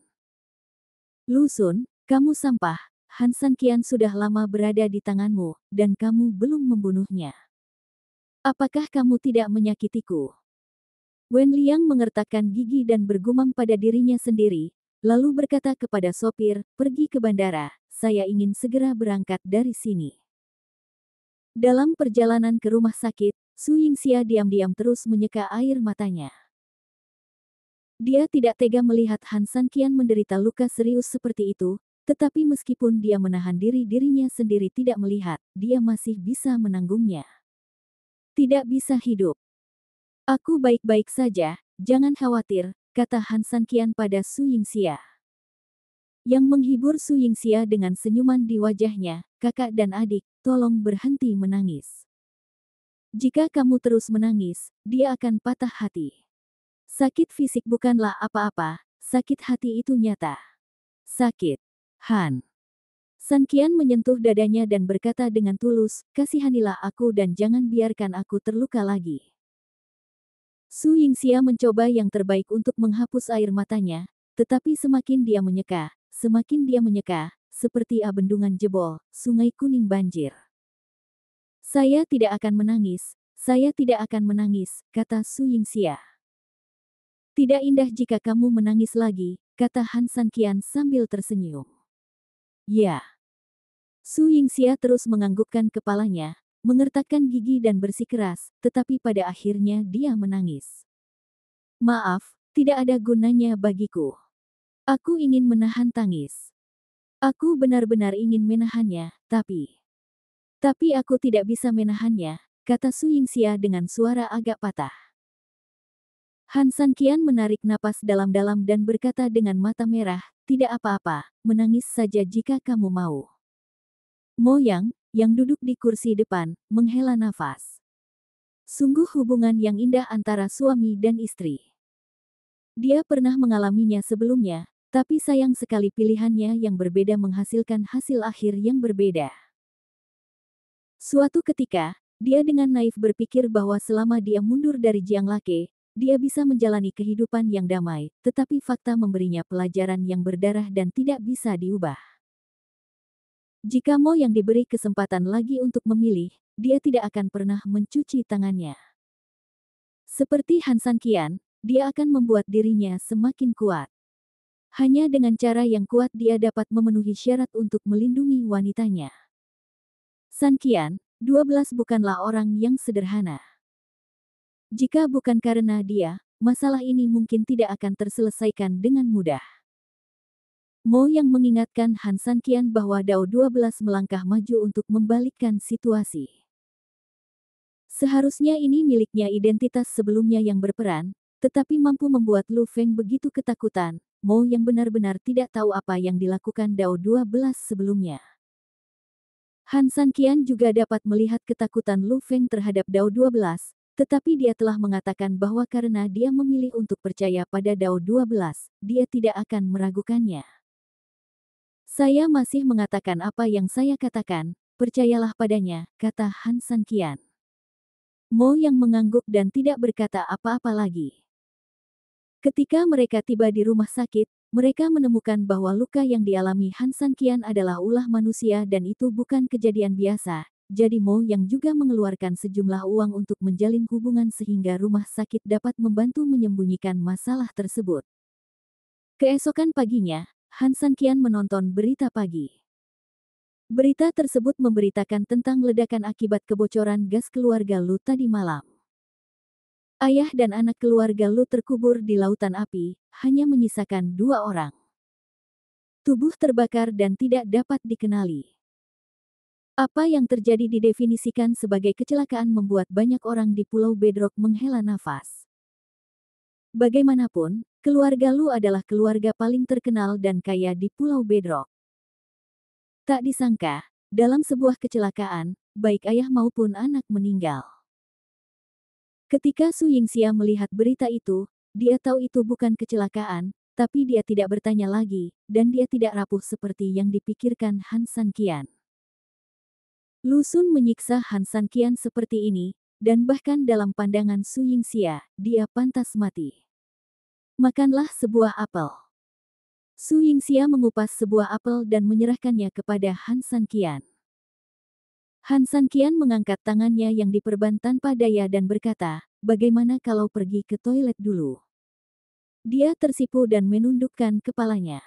Lu Sun, kamu sampah, Han Sanqian sudah lama berada di tanganmu, dan kamu belum membunuhnya. Apakah kamu tidak menyakitiku? Wen Liang mengertakkan gigi dan bergumam pada dirinya sendiri, lalu berkata kepada sopir, pergi ke bandara, saya ingin segera berangkat dari sini. Dalam perjalanan ke rumah sakit, Su Yingxia diam-diam terus menyeka air matanya. Dia tidak tega melihat Han Sanqian menderita luka serius seperti itu, tetapi meskipun dia menahan dirinya sendiri tidak melihat, dia masih bisa menanggungnya. Tidak bisa hidup. Aku baik-baik saja, jangan khawatir, kata Han Sanqian pada Su Yingxia. Yang menghibur Su Yingxia dengan senyuman di wajahnya, kakak dan adik, tolong berhenti menangis. Jika kamu terus menangis, dia akan patah hati. Sakit fisik bukanlah apa-apa, sakit hati itu nyata. Sakit. Han Sanqian menyentuh dadanya dan berkata dengan tulus, kasihanilah aku dan jangan biarkan aku terluka lagi. Su Yingxia mencoba yang terbaik untuk menghapus air matanya, tetapi semakin dia menyeka, seperti bendungan jebol, sungai kuning banjir. Saya tidak akan menangis, kata Su Yingxia. Tidak indah jika kamu menangis lagi, kata Han Sanqian sambil tersenyum. Ya. Su Yingxia terus menganggukkan kepalanya, mengertakkan gigi dan bersikeras, tetapi pada akhirnya dia menangis. Maaf, tidak ada gunanya bagiku. Aku ingin menahan tangis. Aku benar-benar ingin menahannya, tapi aku tidak bisa menahannya, kata Su Yingxia dengan suara agak patah. Han Sanqian menarik napas dalam-dalam dan berkata dengan mata merah, tidak apa-apa, menangis saja jika kamu mau. Mo yang duduk di kursi depan, menghela nafas. Sungguh hubungan yang indah antara suami dan istri. Dia pernah mengalaminya sebelumnya, tapi sayang sekali pilihannya yang berbeda menghasilkan hasil akhir yang berbeda. Suatu ketika, dia dengan naif berpikir bahwa selama dia mundur dari Jiang Lake, dia bisa menjalani kehidupan yang damai, tetapi fakta memberinya pelajaran yang berdarah dan tidak bisa diubah. Jika Mo yang diberi kesempatan lagi untuk memilih, dia tidak akan pernah mencuci tangannya. Seperti Han Sanqian, dia akan membuat dirinya semakin kuat. Hanya dengan cara yang kuat dia dapat memenuhi syarat untuk melindungi wanitanya. San Qian, 12 bukanlah orang yang sederhana. Jika bukan karena dia, masalah ini mungkin tidak akan terselesaikan dengan mudah. Mo yang mengingatkan Han San Qian bahwa Dao 12 melangkah maju untuk membalikkan situasi. Seharusnya ini miliknya identitas sebelumnya yang berperan, tetapi mampu membuat Lu Feng begitu ketakutan. Mo yang benar-benar tidak tahu apa yang dilakukan Dao 12 sebelumnya. Han San Qian juga dapat melihat ketakutan Lu Feng terhadap Dao 12, tetapi dia telah mengatakan bahwa karena dia memilih untuk percaya pada Dao 12, dia tidak akan meragukannya. Saya masih mengatakan apa yang saya katakan, percayalah padanya, kata Han San Qian. Mo yang mengangguk dan tidak berkata apa-apa lagi. Ketika mereka tiba di rumah sakit, mereka menemukan bahwa luka yang dialami Han San Qian adalah ulah manusia dan itu bukan kejadian biasa. Jadi Mo yang juga mengeluarkan sejumlah uang untuk menjalin hubungan sehingga rumah sakit dapat membantu menyembunyikan masalah tersebut. Keesokan paginya, Han San Qian menonton berita pagi. Berita tersebut memberitakan tentang ledakan akibat kebocoran gas keluarga Lu tadi malam. Ayah dan anak keluarga Lu terkubur di lautan api, hanya menyisakan 2 orang. Tubuh terbakar dan tidak dapat dikenali. Apa yang terjadi didefinisikan sebagai kecelakaan membuat banyak orang di Pulau Bedrock menghela nafas. Bagaimanapun, keluarga Lu adalah keluarga paling terkenal dan kaya di Pulau Bedrock. Tak disangka, dalam sebuah kecelakaan, baik ayah maupun anak meninggal. Ketika Su Yingxia melihat berita itu, dia tahu itu bukan kecelakaan, tapi dia tidak bertanya lagi, dan dia tidak rapuh seperti yang dipikirkan Han San Qian. Lu Sun menyiksa Han San Qian seperti ini, dan bahkan dalam pandangan Su Yingxia, dia pantas mati. Makanlah sebuah apel. Su Yingxia mengupas sebuah apel dan menyerahkannya kepada Han San Qian. Han San Qian mengangkat tangannya yang diperban tanpa daya dan berkata, bagaimana kalau pergi ke toilet dulu? Dia tersipu dan menundukkan kepalanya.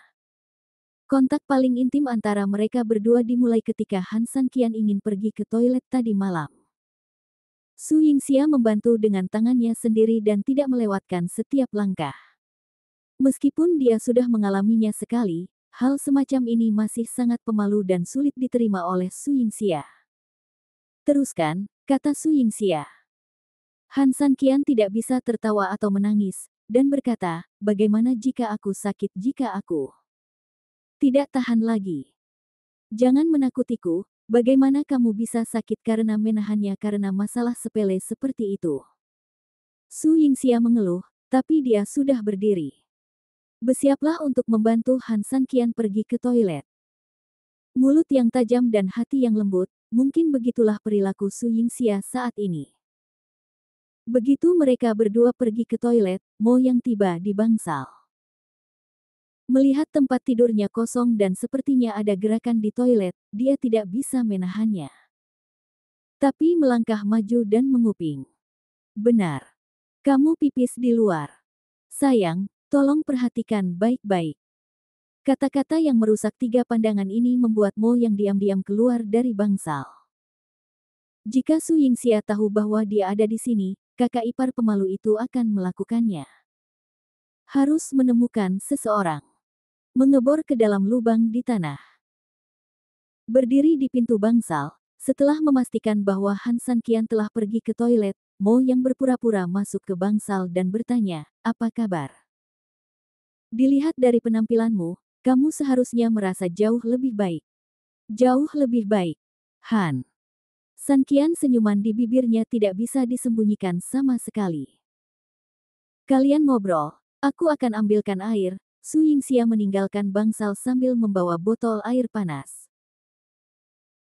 Kontak paling intim antara mereka berdua dimulai ketika Han San Qian ingin pergi ke toilet tadi malam. Su Yingxia membantu dengan tangannya sendiri dan tidak melewatkan setiap langkah. Meskipun dia sudah mengalaminya sekali, hal semacam ini masih sangat pemalu dan sulit diterima oleh Su Yingxia. Teruskan, kata Su Yingxia. Han San Qian tidak bisa tertawa atau menangis, dan berkata, bagaimana jika aku sakit jika aku tidak tahan lagi? Jangan menakutiku, bagaimana kamu bisa sakit karena menahannya karena masalah sepele seperti itu? Su Yingxia mengeluh, tapi dia sudah berdiri. Bersiaplah untuk membantu Han San Qian pergi ke toilet. Mulut yang tajam dan hati yang lembut, mungkin begitulah perilaku Su Yingxia saat ini. Begitu mereka berdua pergi ke toilet, Mo yang tiba di bangsal. Melihat tempat tidurnya kosong dan sepertinya ada gerakan di toilet, dia tidak bisa menahannya. Tapi melangkah maju dan menguping. Benar. Kamu pipis di luar. Sayang, tolong perhatikan baik-baik. Kata-kata yang merusak 3 pandangan ini membuat Mo yang diam-diam keluar dari bangsal. Jika Su Yingxia tahu bahwa dia ada di sini, kakak ipar pemalu itu akan melakukannya. Harus menemukan seseorang. Mengebor ke dalam lubang di tanah. Berdiri di pintu bangsal, setelah memastikan bahwa Han San Qian telah pergi ke toilet, Mo yang berpura-pura masuk ke bangsal dan bertanya, apa kabar? Dilihat dari penampilanmu, kamu seharusnya merasa jauh lebih baik. Jauh lebih baik. Han San Qian senyuman di bibirnya tidak bisa disembunyikan sama sekali. Kalian ngobrol, aku akan ambilkan air. Su Yingxia meninggalkan bangsal sambil membawa botol air panas.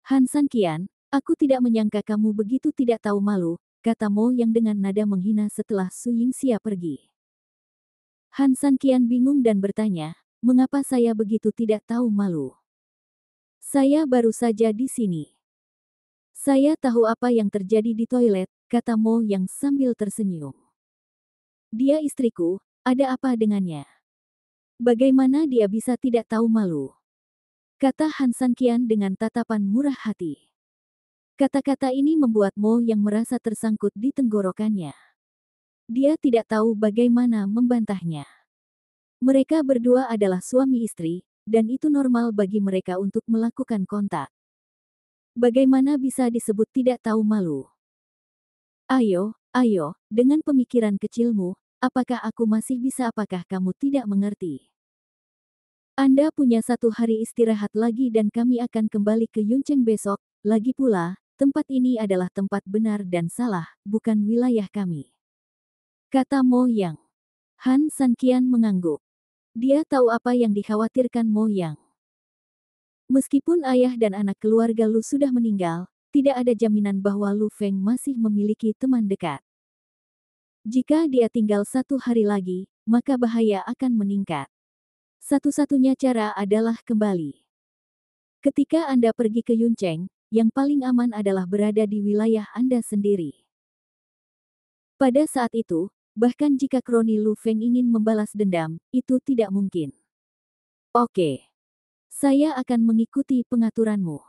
Han San Qian, aku tidak menyangka kamu begitu tidak tahu malu, kata Mo yang dengan nada menghina setelah Su Yingxia pergi. Han San Qian bingung dan bertanya, mengapa saya begitu tidak tahu malu? Saya baru saja di sini. Saya tahu apa yang terjadi di toilet, kata Mo yang sambil tersenyum. Dia istriku, ada apa dengannya? Bagaimana dia bisa tidak tahu malu? Kata Han Sanqian dengan tatapan murah hati. Kata-kata ini membuat Mo yang merasa tersangkut di tenggorokannya. Dia tidak tahu bagaimana membantahnya. Mereka berdua adalah suami istri, dan itu normal bagi mereka untuk melakukan kontak. Bagaimana bisa disebut tidak tahu malu? Ayo, ayo, dengan pemikiran kecilmu, apakah aku masih bisa? Apakah kamu tidak mengerti? Anda punya 1 hari istirahat lagi dan kami akan kembali ke Yuncheng besok. Lagi pula, tempat ini adalah tempat benar dan salah, bukan wilayah kami. Kata Mo Yang. Han Sanqian mengangguk. Dia tahu apa yang dikhawatirkan Mo Yang. Meskipun ayah dan anak keluarga Lu sudah meninggal, tidak ada jaminan bahwa Lu Feng masih memiliki teman dekat. Jika dia tinggal 1 hari lagi, maka bahaya akan meningkat. Satu-satunya cara adalah kembali. Ketika Anda pergi ke Yuncheng, yang paling aman adalah berada di wilayah Anda sendiri. Pada saat itu, bahkan jika kroni Lu Feng ingin membalas dendam, itu tidak mungkin. Oke. Saya akan mengikuti pengaturanmu,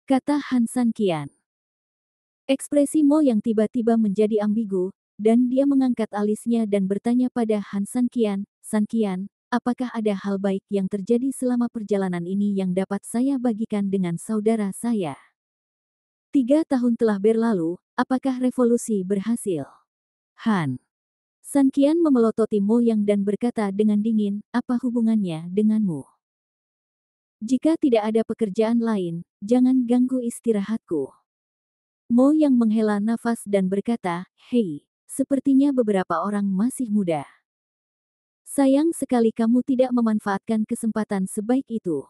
kata Han Sanqian. Ekspresi Mo yang tiba-tiba menjadi ambigu, dan dia mengangkat alisnya dan bertanya pada Han Sanqian, Sanqian, apakah ada hal baik yang terjadi selama perjalanan ini yang dapat saya bagikan dengan saudara saya? 3 tahun telah berlalu, apakah revolusi berhasil? Han Sanqian memelototi Mo Yang dan berkata dengan dingin, apa hubungannya denganmu? Jika tidak ada pekerjaan lain, jangan ganggu istirahatku. Mo Yang menghela nafas dan berkata, hei, sepertinya beberapa orang masih muda. Sayang sekali kamu tidak memanfaatkan kesempatan sebaik itu.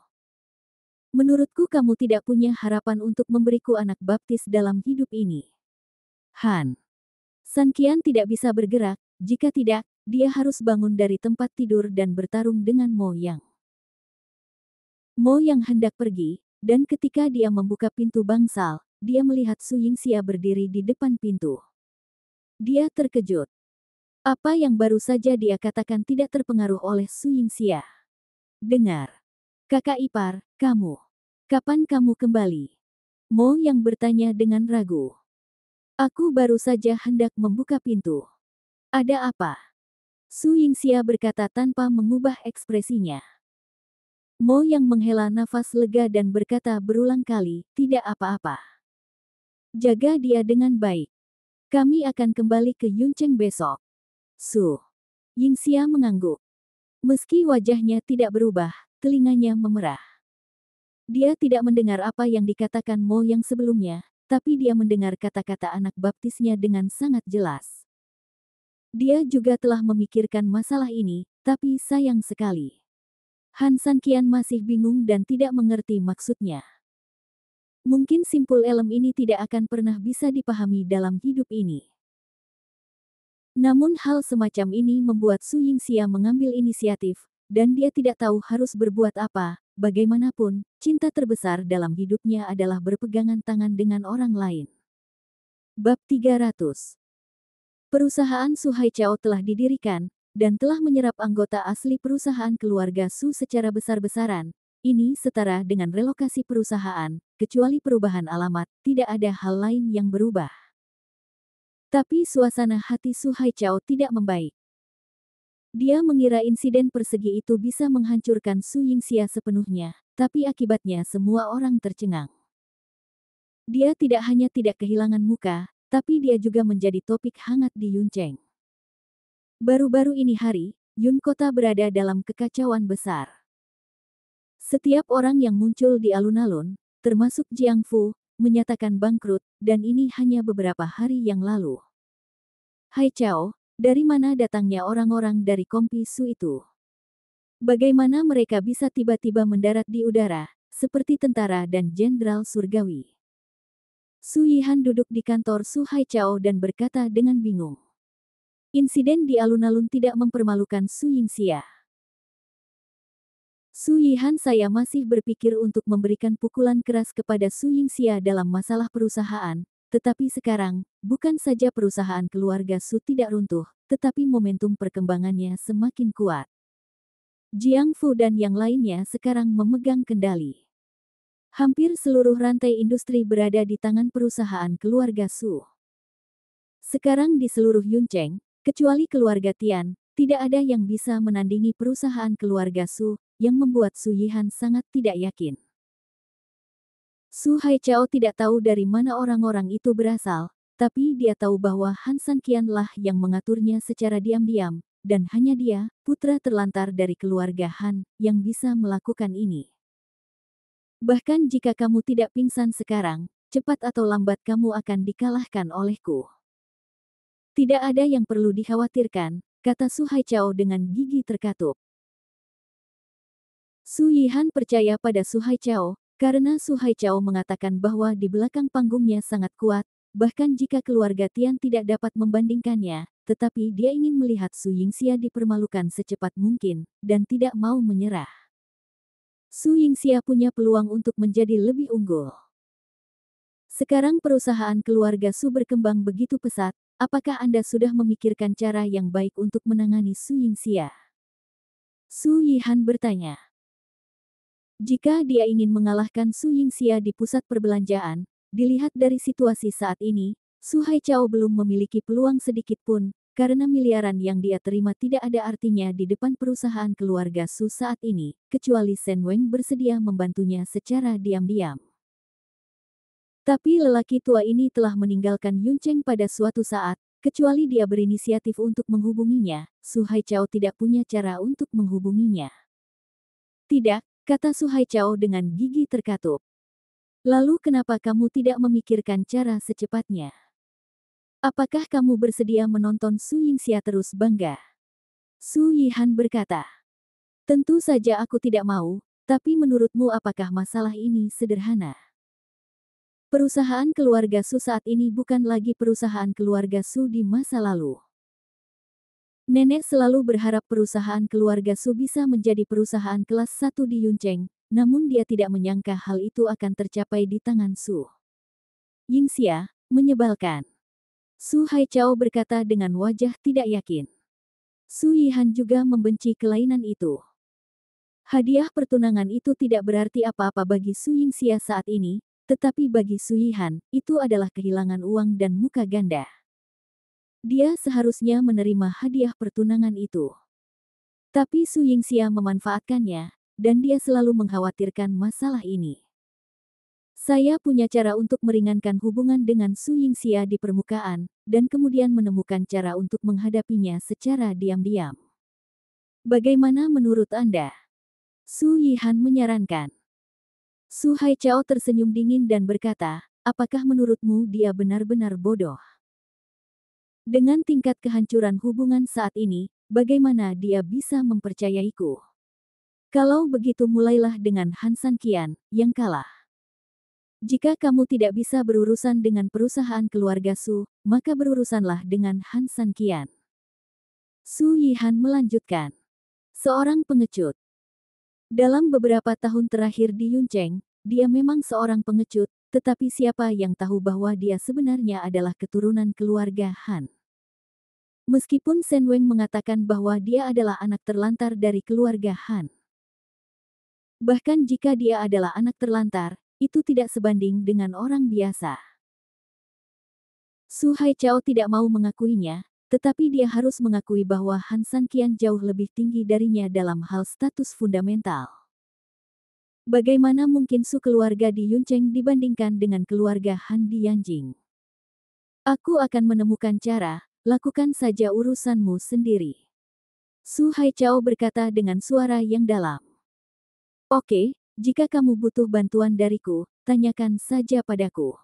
Menurutku kamu tidak punya harapan untuk memberiku anak baptis dalam hidup ini. Han Sanqian tidak bisa bergerak, jika tidak, dia harus bangun dari tempat tidur dan bertarung dengan Mo Yang. Mo Yang hendak pergi, dan ketika dia membuka pintu bangsal, dia melihat Su Yingxia berdiri di depan pintu. Dia terkejut. Apa yang baru saja dia katakan tidak terpengaruh oleh Su Yingxia. Dengar. Kakak ipar, kamu. Kapan kamu kembali? Mo Yang bertanya dengan ragu. Aku baru saja hendak membuka pintu. Ada apa? Su Yingxia berkata tanpa mengubah ekspresinya. Mo Yang menghela nafas lega dan berkata berulang kali, tidak apa-apa. Jaga dia dengan baik. Kami akan kembali ke Yuncheng besok. Su Yingxia mengangguk. Meski wajahnya tidak berubah, telinganya memerah. Dia tidak mendengar apa yang dikatakan Mo Yang sebelumnya, tapi dia mendengar kata-kata anak baptisnya dengan sangat jelas. Dia juga telah memikirkan masalah ini, tapi sayang sekali. Han Sanqian masih bingung dan tidak mengerti maksudnya. Mungkin simpul elem ini tidak akan pernah bisa dipahami dalam hidup ini. Namun hal semacam ini membuat Su Yingxia mengambil inisiatif, dan dia tidak tahu harus berbuat apa. Bagaimanapun, cinta terbesar dalam hidupnya adalah berpegangan tangan dengan orang lain. Bab 300. Perusahaan Su Haichao telah didirikan, dan telah menyerap anggota asli perusahaan keluarga Su secara besar-besaran. Ini setara dengan relokasi perusahaan, kecuali perubahan alamat, tidak ada hal lain yang berubah. Tapi suasana hati Su Haichao tidak membaik. Dia mengira insiden persegi itu bisa menghancurkan Su Yingxia sepenuhnya, tapi akibatnya semua orang tercengang. Dia tidak hanya tidak kehilangan muka, tapi dia juga menjadi topik hangat di Yuncheng. Baru-baru ini hari, Yun kota berada dalam kekacauan besar. Setiap orang yang muncul di alun-alun, termasuk Jiang Fu, menyatakan bangkrut, dan ini hanya beberapa hari yang lalu. Haichao, dari mana datangnya orang-orang dari Kompi Su itu? Bagaimana mereka bisa tiba-tiba mendarat di udara, seperti tentara dan jenderal surgawi? Su Yihan duduk di kantor Su Haichao dan berkata dengan bingung. Insiden di alun-alun tidak mempermalukan Su Yingxia. Su Yihan, saya masih berpikir untuk memberikan pukulan keras kepada Su Yingxia dalam masalah perusahaan, tetapi sekarang, bukan saja perusahaan keluarga Su tidak runtuh, tetapi momentum perkembangannya semakin kuat. Jiang Fu dan yang lainnya sekarang memegang kendali. Hampir seluruh rantai industri berada di tangan perusahaan keluarga Su. Sekarang di seluruh Yuncheng, kecuali keluarga Tian, tidak ada yang bisa menandingi perusahaan keluarga Su, yang membuat Su Yihan sangat tidak yakin. Su Haichao tidak tahu dari mana orang-orang itu berasal, tapi dia tahu bahwa Han Sanqian lah yang mengaturnya secara diam-diam, dan hanya dia, putra terlantar dari keluarga Han, yang bisa melakukan ini. Bahkan jika kamu tidak pingsan sekarang, cepat atau lambat kamu akan dikalahkan olehku. Tidak ada yang perlu dikhawatirkan, kata Su Haichao dengan gigi terkatup. Su Yihan percaya pada Su Haichao, karena Su Haichao mengatakan bahwa di belakang panggungnya sangat kuat, bahkan jika keluarga Tian tidak dapat membandingkannya, tetapi dia ingin melihat Su Yingxia dipermalukan secepat mungkin, dan tidak mau menyerah. Su Yingxia punya peluang untuk menjadi lebih unggul. Sekarang perusahaan keluarga Su berkembang begitu pesat, apakah Anda sudah memikirkan cara yang baik untuk menangani Su Yingxia? Su Yihan bertanya. Jika dia ingin mengalahkan Su Yingxia di pusat perbelanjaan, dilihat dari situasi saat ini, Su Haichao belum memiliki peluang sedikit pun, karena miliaran yang dia terima tidak ada artinya di depan perusahaan keluarga Su saat ini, kecuali Shen Weng bersedia membantunya secara diam-diam. Tapi lelaki tua ini telah meninggalkan Yuncheng pada suatu saat, kecuali dia berinisiatif untuk menghubunginya, Su Haichao tidak punya cara untuk menghubunginya. Tidak, kata Su Haichao dengan gigi terkatup. Lalu kenapa kamu tidak memikirkan cara secepatnya? Apakah kamu bersedia menonton Su Yingxia terus bangga? Su Yihan berkata. Tentu saja aku tidak mau, tapi menurutmu apakah masalah ini sederhana? Perusahaan keluarga Su saat ini bukan lagi perusahaan keluarga Su di masa lalu. Nenek selalu berharap perusahaan keluarga Su bisa menjadi perusahaan kelas 1 di Yuncheng, namun dia tidak menyangka hal itu akan tercapai di tangan Su Yingxia. Menyebalkan. Su Haichao berkata dengan wajah tidak yakin. Su Yihan juga membenci kelainan itu. Hadiah pertunangan itu tidak berarti apa-apa bagi Su Yingxia saat ini, tetapi bagi Su Yihan, itu adalah kehilangan uang dan muka ganda. Dia seharusnya menerima hadiah pertunangan itu. Tapi Su Yingxia memanfaatkannya, dan dia selalu mengkhawatirkan masalah ini. Saya punya cara untuk meringankan hubungan dengan Su Yingxia di permukaan, dan kemudian menemukan cara untuk menghadapinya secara diam-diam. Bagaimana menurut Anda? Su Yihan menyarankan. Su Haichao tersenyum dingin dan berkata, apakah menurutmu dia benar-benar bodoh? Dengan tingkat kehancuran hubungan saat ini, bagaimana dia bisa mempercayaiku? Kalau begitu mulailah dengan Han Sanqian, yang kalah. Jika kamu tidak bisa berurusan dengan perusahaan keluarga Su, maka berurusanlah dengan Han Sanqian. Su Yihan melanjutkan. Seorang pengecut. Dalam beberapa tahun terakhir di Yuncheng, dia memang seorang pengecut, tetapi siapa yang tahu bahwa dia sebenarnya adalah keturunan keluarga Han. Meskipun Shen Weng mengatakan bahwa dia adalah anak terlantar dari keluarga Han. Bahkan jika dia adalah anak terlantar, itu tidak sebanding dengan orang biasa. Su Haichao tidak mau mengakuinya, tetapi dia harus mengakui bahwa Han Sanqian jauh lebih tinggi darinya dalam hal status fundamental. Bagaimana mungkin Su keluarga di Yuncheng dibandingkan dengan keluarga Han di Yanjing? Aku akan menemukan cara, lakukan saja urusanmu sendiri. Su Haichao berkata dengan suara yang dalam. Oke, jika kamu butuh bantuan dariku, tanyakan saja padaku.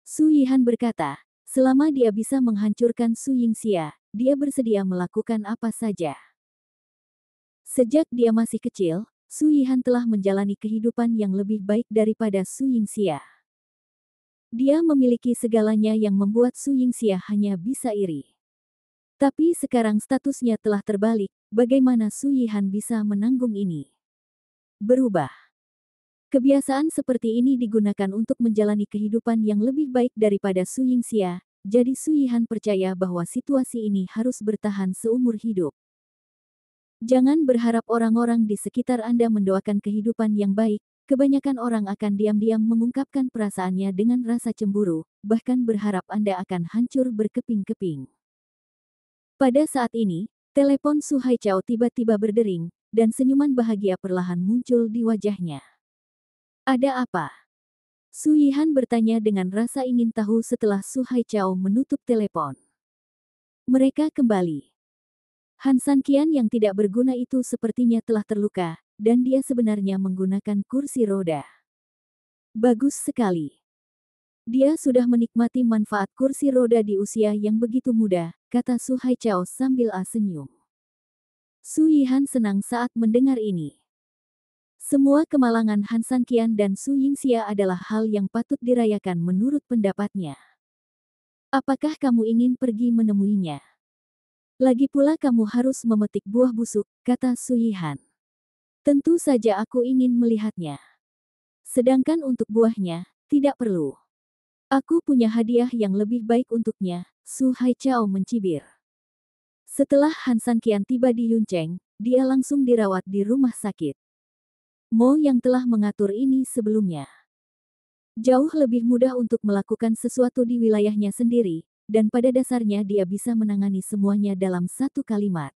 Su Yihan berkata, selama dia bisa menghancurkan Su Yingxia, dia bersedia melakukan apa saja. Sejak dia masih kecil, Su Yihan telah menjalani kehidupan yang lebih baik daripada Su Yingxia. Dia memiliki segalanya yang membuat Su Yingxia hanya bisa iri. Tapi sekarang statusnya telah terbalik, bagaimana Su Yihan bisa menanggung ini? Berubah. Kebiasaan seperti ini digunakan untuk menjalani kehidupan yang lebih baik daripada Su Yingxia, jadi Su Yihan percaya bahwa situasi ini harus bertahan seumur hidup. Jangan berharap orang-orang di sekitar Anda mendoakan kehidupan yang baik. Kebanyakan orang akan diam-diam mengungkapkan perasaannya dengan rasa cemburu, bahkan berharap Anda akan hancur berkeping-keping. Pada saat ini, telepon Su Haichao tiba-tiba berdering, dan senyuman bahagia perlahan muncul di wajahnya. Ada apa? Su Yihan bertanya dengan rasa ingin tahu setelah Su Haichao menutup telepon. Mereka kembali. Han Sanqian yang tidak berguna itu sepertinya telah terluka, dan dia sebenarnya menggunakan kursi roda. Bagus sekali. Dia sudah menikmati manfaat kursi roda di usia yang begitu muda, kata Su Haichao sambil senyum. Su Yihan senang saat mendengar ini. Semua kemalangan Han Sanqian dan Su Yingxia adalah hal yang patut dirayakan menurut pendapatnya. Apakah kamu ingin pergi menemuinya? Lagi pula kamu harus memetik buah busuk, kata Su Yihan. Tentu saja aku ingin melihatnya. Sedangkan untuk buahnya, tidak perlu. Aku punya hadiah yang lebih baik untuknya, Su Haichao mencibir. Setelah Han Sanqian tiba di Yuncheng, dia langsung dirawat di rumah sakit. Mo yang telah mengatur ini sebelumnya. Jauh lebih mudah untuk melakukan sesuatu di wilayahnya sendiri, dan pada dasarnya dia bisa menangani semuanya dalam satu kalimat.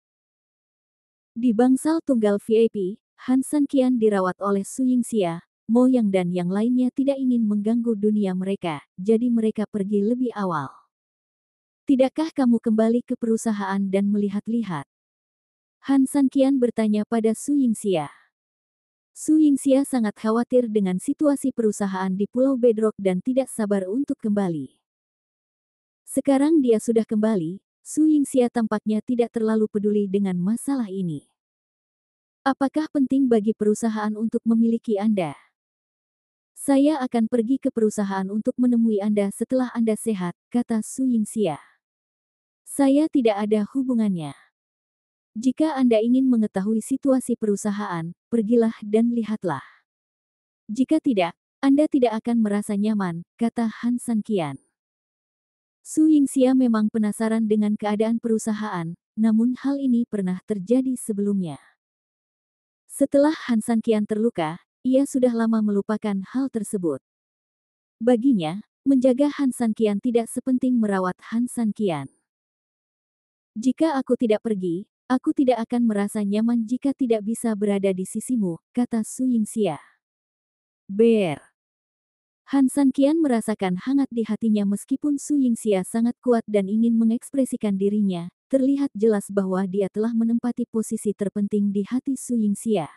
Di bangsal tunggal VIP, Han Sanqian dirawat oleh Su Yingxia, Mo Yang dan yang lainnya tidak ingin mengganggu dunia mereka, jadi mereka pergi lebih awal. Tidakkah kamu kembali ke perusahaan dan melihat-lihat? Han Sanqian bertanya pada Su Yingxia. Su Yingxia sangat khawatir dengan situasi perusahaan di Pulau Bedrock dan tidak sabar untuk kembali. Sekarang dia sudah kembali, Su Yingxia tampaknya tidak terlalu peduli dengan masalah ini. Apakah penting bagi perusahaan untuk memiliki Anda? Saya akan pergi ke perusahaan untuk menemui Anda setelah Anda sehat, kata Su Yingxia. Saya tidak ada hubungannya. Jika Anda ingin mengetahui situasi perusahaan, pergilah dan lihatlah. Jika tidak, Anda tidak akan merasa nyaman, kata Han Sanqian. Su Yingxia memang penasaran dengan keadaan perusahaan, namun hal ini pernah terjadi sebelumnya. Setelah Han Sanqian terluka, ia sudah lama melupakan hal tersebut. Baginya, menjaga Han Sanqian tidak sepenting merawat Han Sanqian. Jika aku tidak pergi, aku tidak akan merasa nyaman jika tidak bisa berada di sisimu, kata Su Yingxia. Ber. Han Sanqian merasakan hangat di hatinya meskipun Su Yingxia sangat kuat dan ingin mengekspresikan dirinya, terlihat jelas bahwa dia telah menempati posisi terpenting di hati Su Yingxia.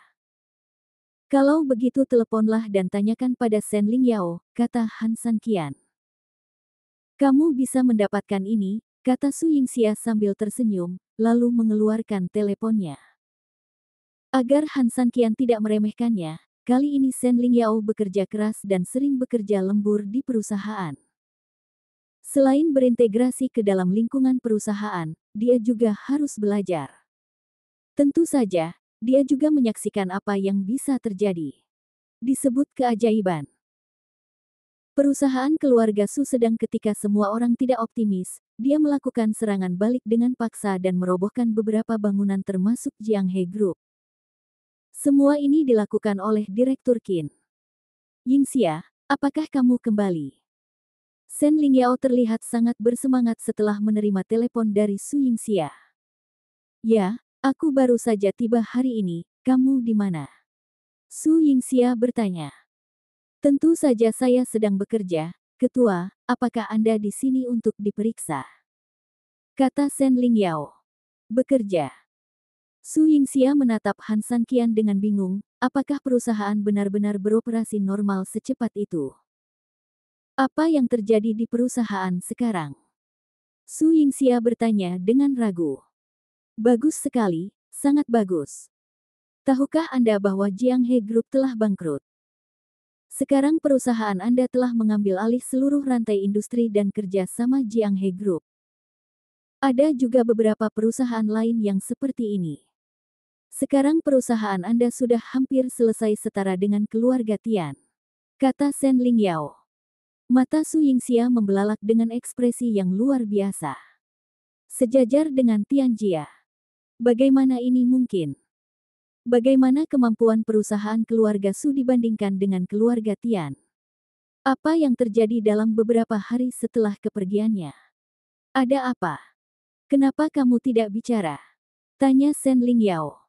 Kalau begitu teleponlah dan tanyakan pada Shen Lingyao, kata Han Sanqian. Kamu bisa mendapatkan ini, kata Su Yingxia sambil tersenyum, lalu mengeluarkan teleponnya. Agar Han Sanqian tidak meremehkannya, kali ini Shen Lingyao bekerja keras dan sering bekerja lembur di perusahaan. Selain berintegrasi ke dalam lingkungan perusahaan, dia juga harus belajar. Tentu saja, dia juga menyaksikan apa yang bisa terjadi. Disebut keajaiban. Perusahaan keluarga Su sedang ketika semua orang tidak optimis, dia melakukan serangan balik dengan paksa dan merobohkan beberapa bangunan termasuk Jianghe Group. Semua ini dilakukan oleh Direktur Qin. Yingxia, apakah kamu kembali? Shen Lingyao terlihat sangat bersemangat setelah menerima telepon dari Su Yingxia. Ya, aku baru saja tiba hari ini, kamu di mana? Su Yingxia bertanya. Tentu saja saya sedang bekerja, Ketua, apakah Anda di sini untuk diperiksa? Kata Shen Lingyao. Bekerja. Su Yingxia menatap Han Sanqian dengan bingung, apakah perusahaan benar-benar beroperasi normal secepat itu? Apa yang terjadi di perusahaan sekarang? Su Yingxia bertanya dengan ragu. Bagus sekali, sangat bagus. Tahukah Anda bahwa Jianghe Group telah bangkrut? Sekarang perusahaan Anda telah mengambil alih seluruh rantai industri dan kerja sama Jianghe Group. Ada juga beberapa perusahaan lain yang seperti ini. Sekarang perusahaan Anda sudah hampir selesai setara dengan keluarga Tian. Kata Shen Lingyao. Mata Su Yingxia membelalak dengan ekspresi yang luar biasa. Sejajar dengan Tian Jia. Bagaimana ini mungkin? Bagaimana kemampuan perusahaan keluarga Su dibandingkan dengan keluarga Tian? Apa yang terjadi dalam beberapa hari setelah kepergiannya? Ada apa? Kenapa kamu tidak bicara? Tanya Shen Lingyao.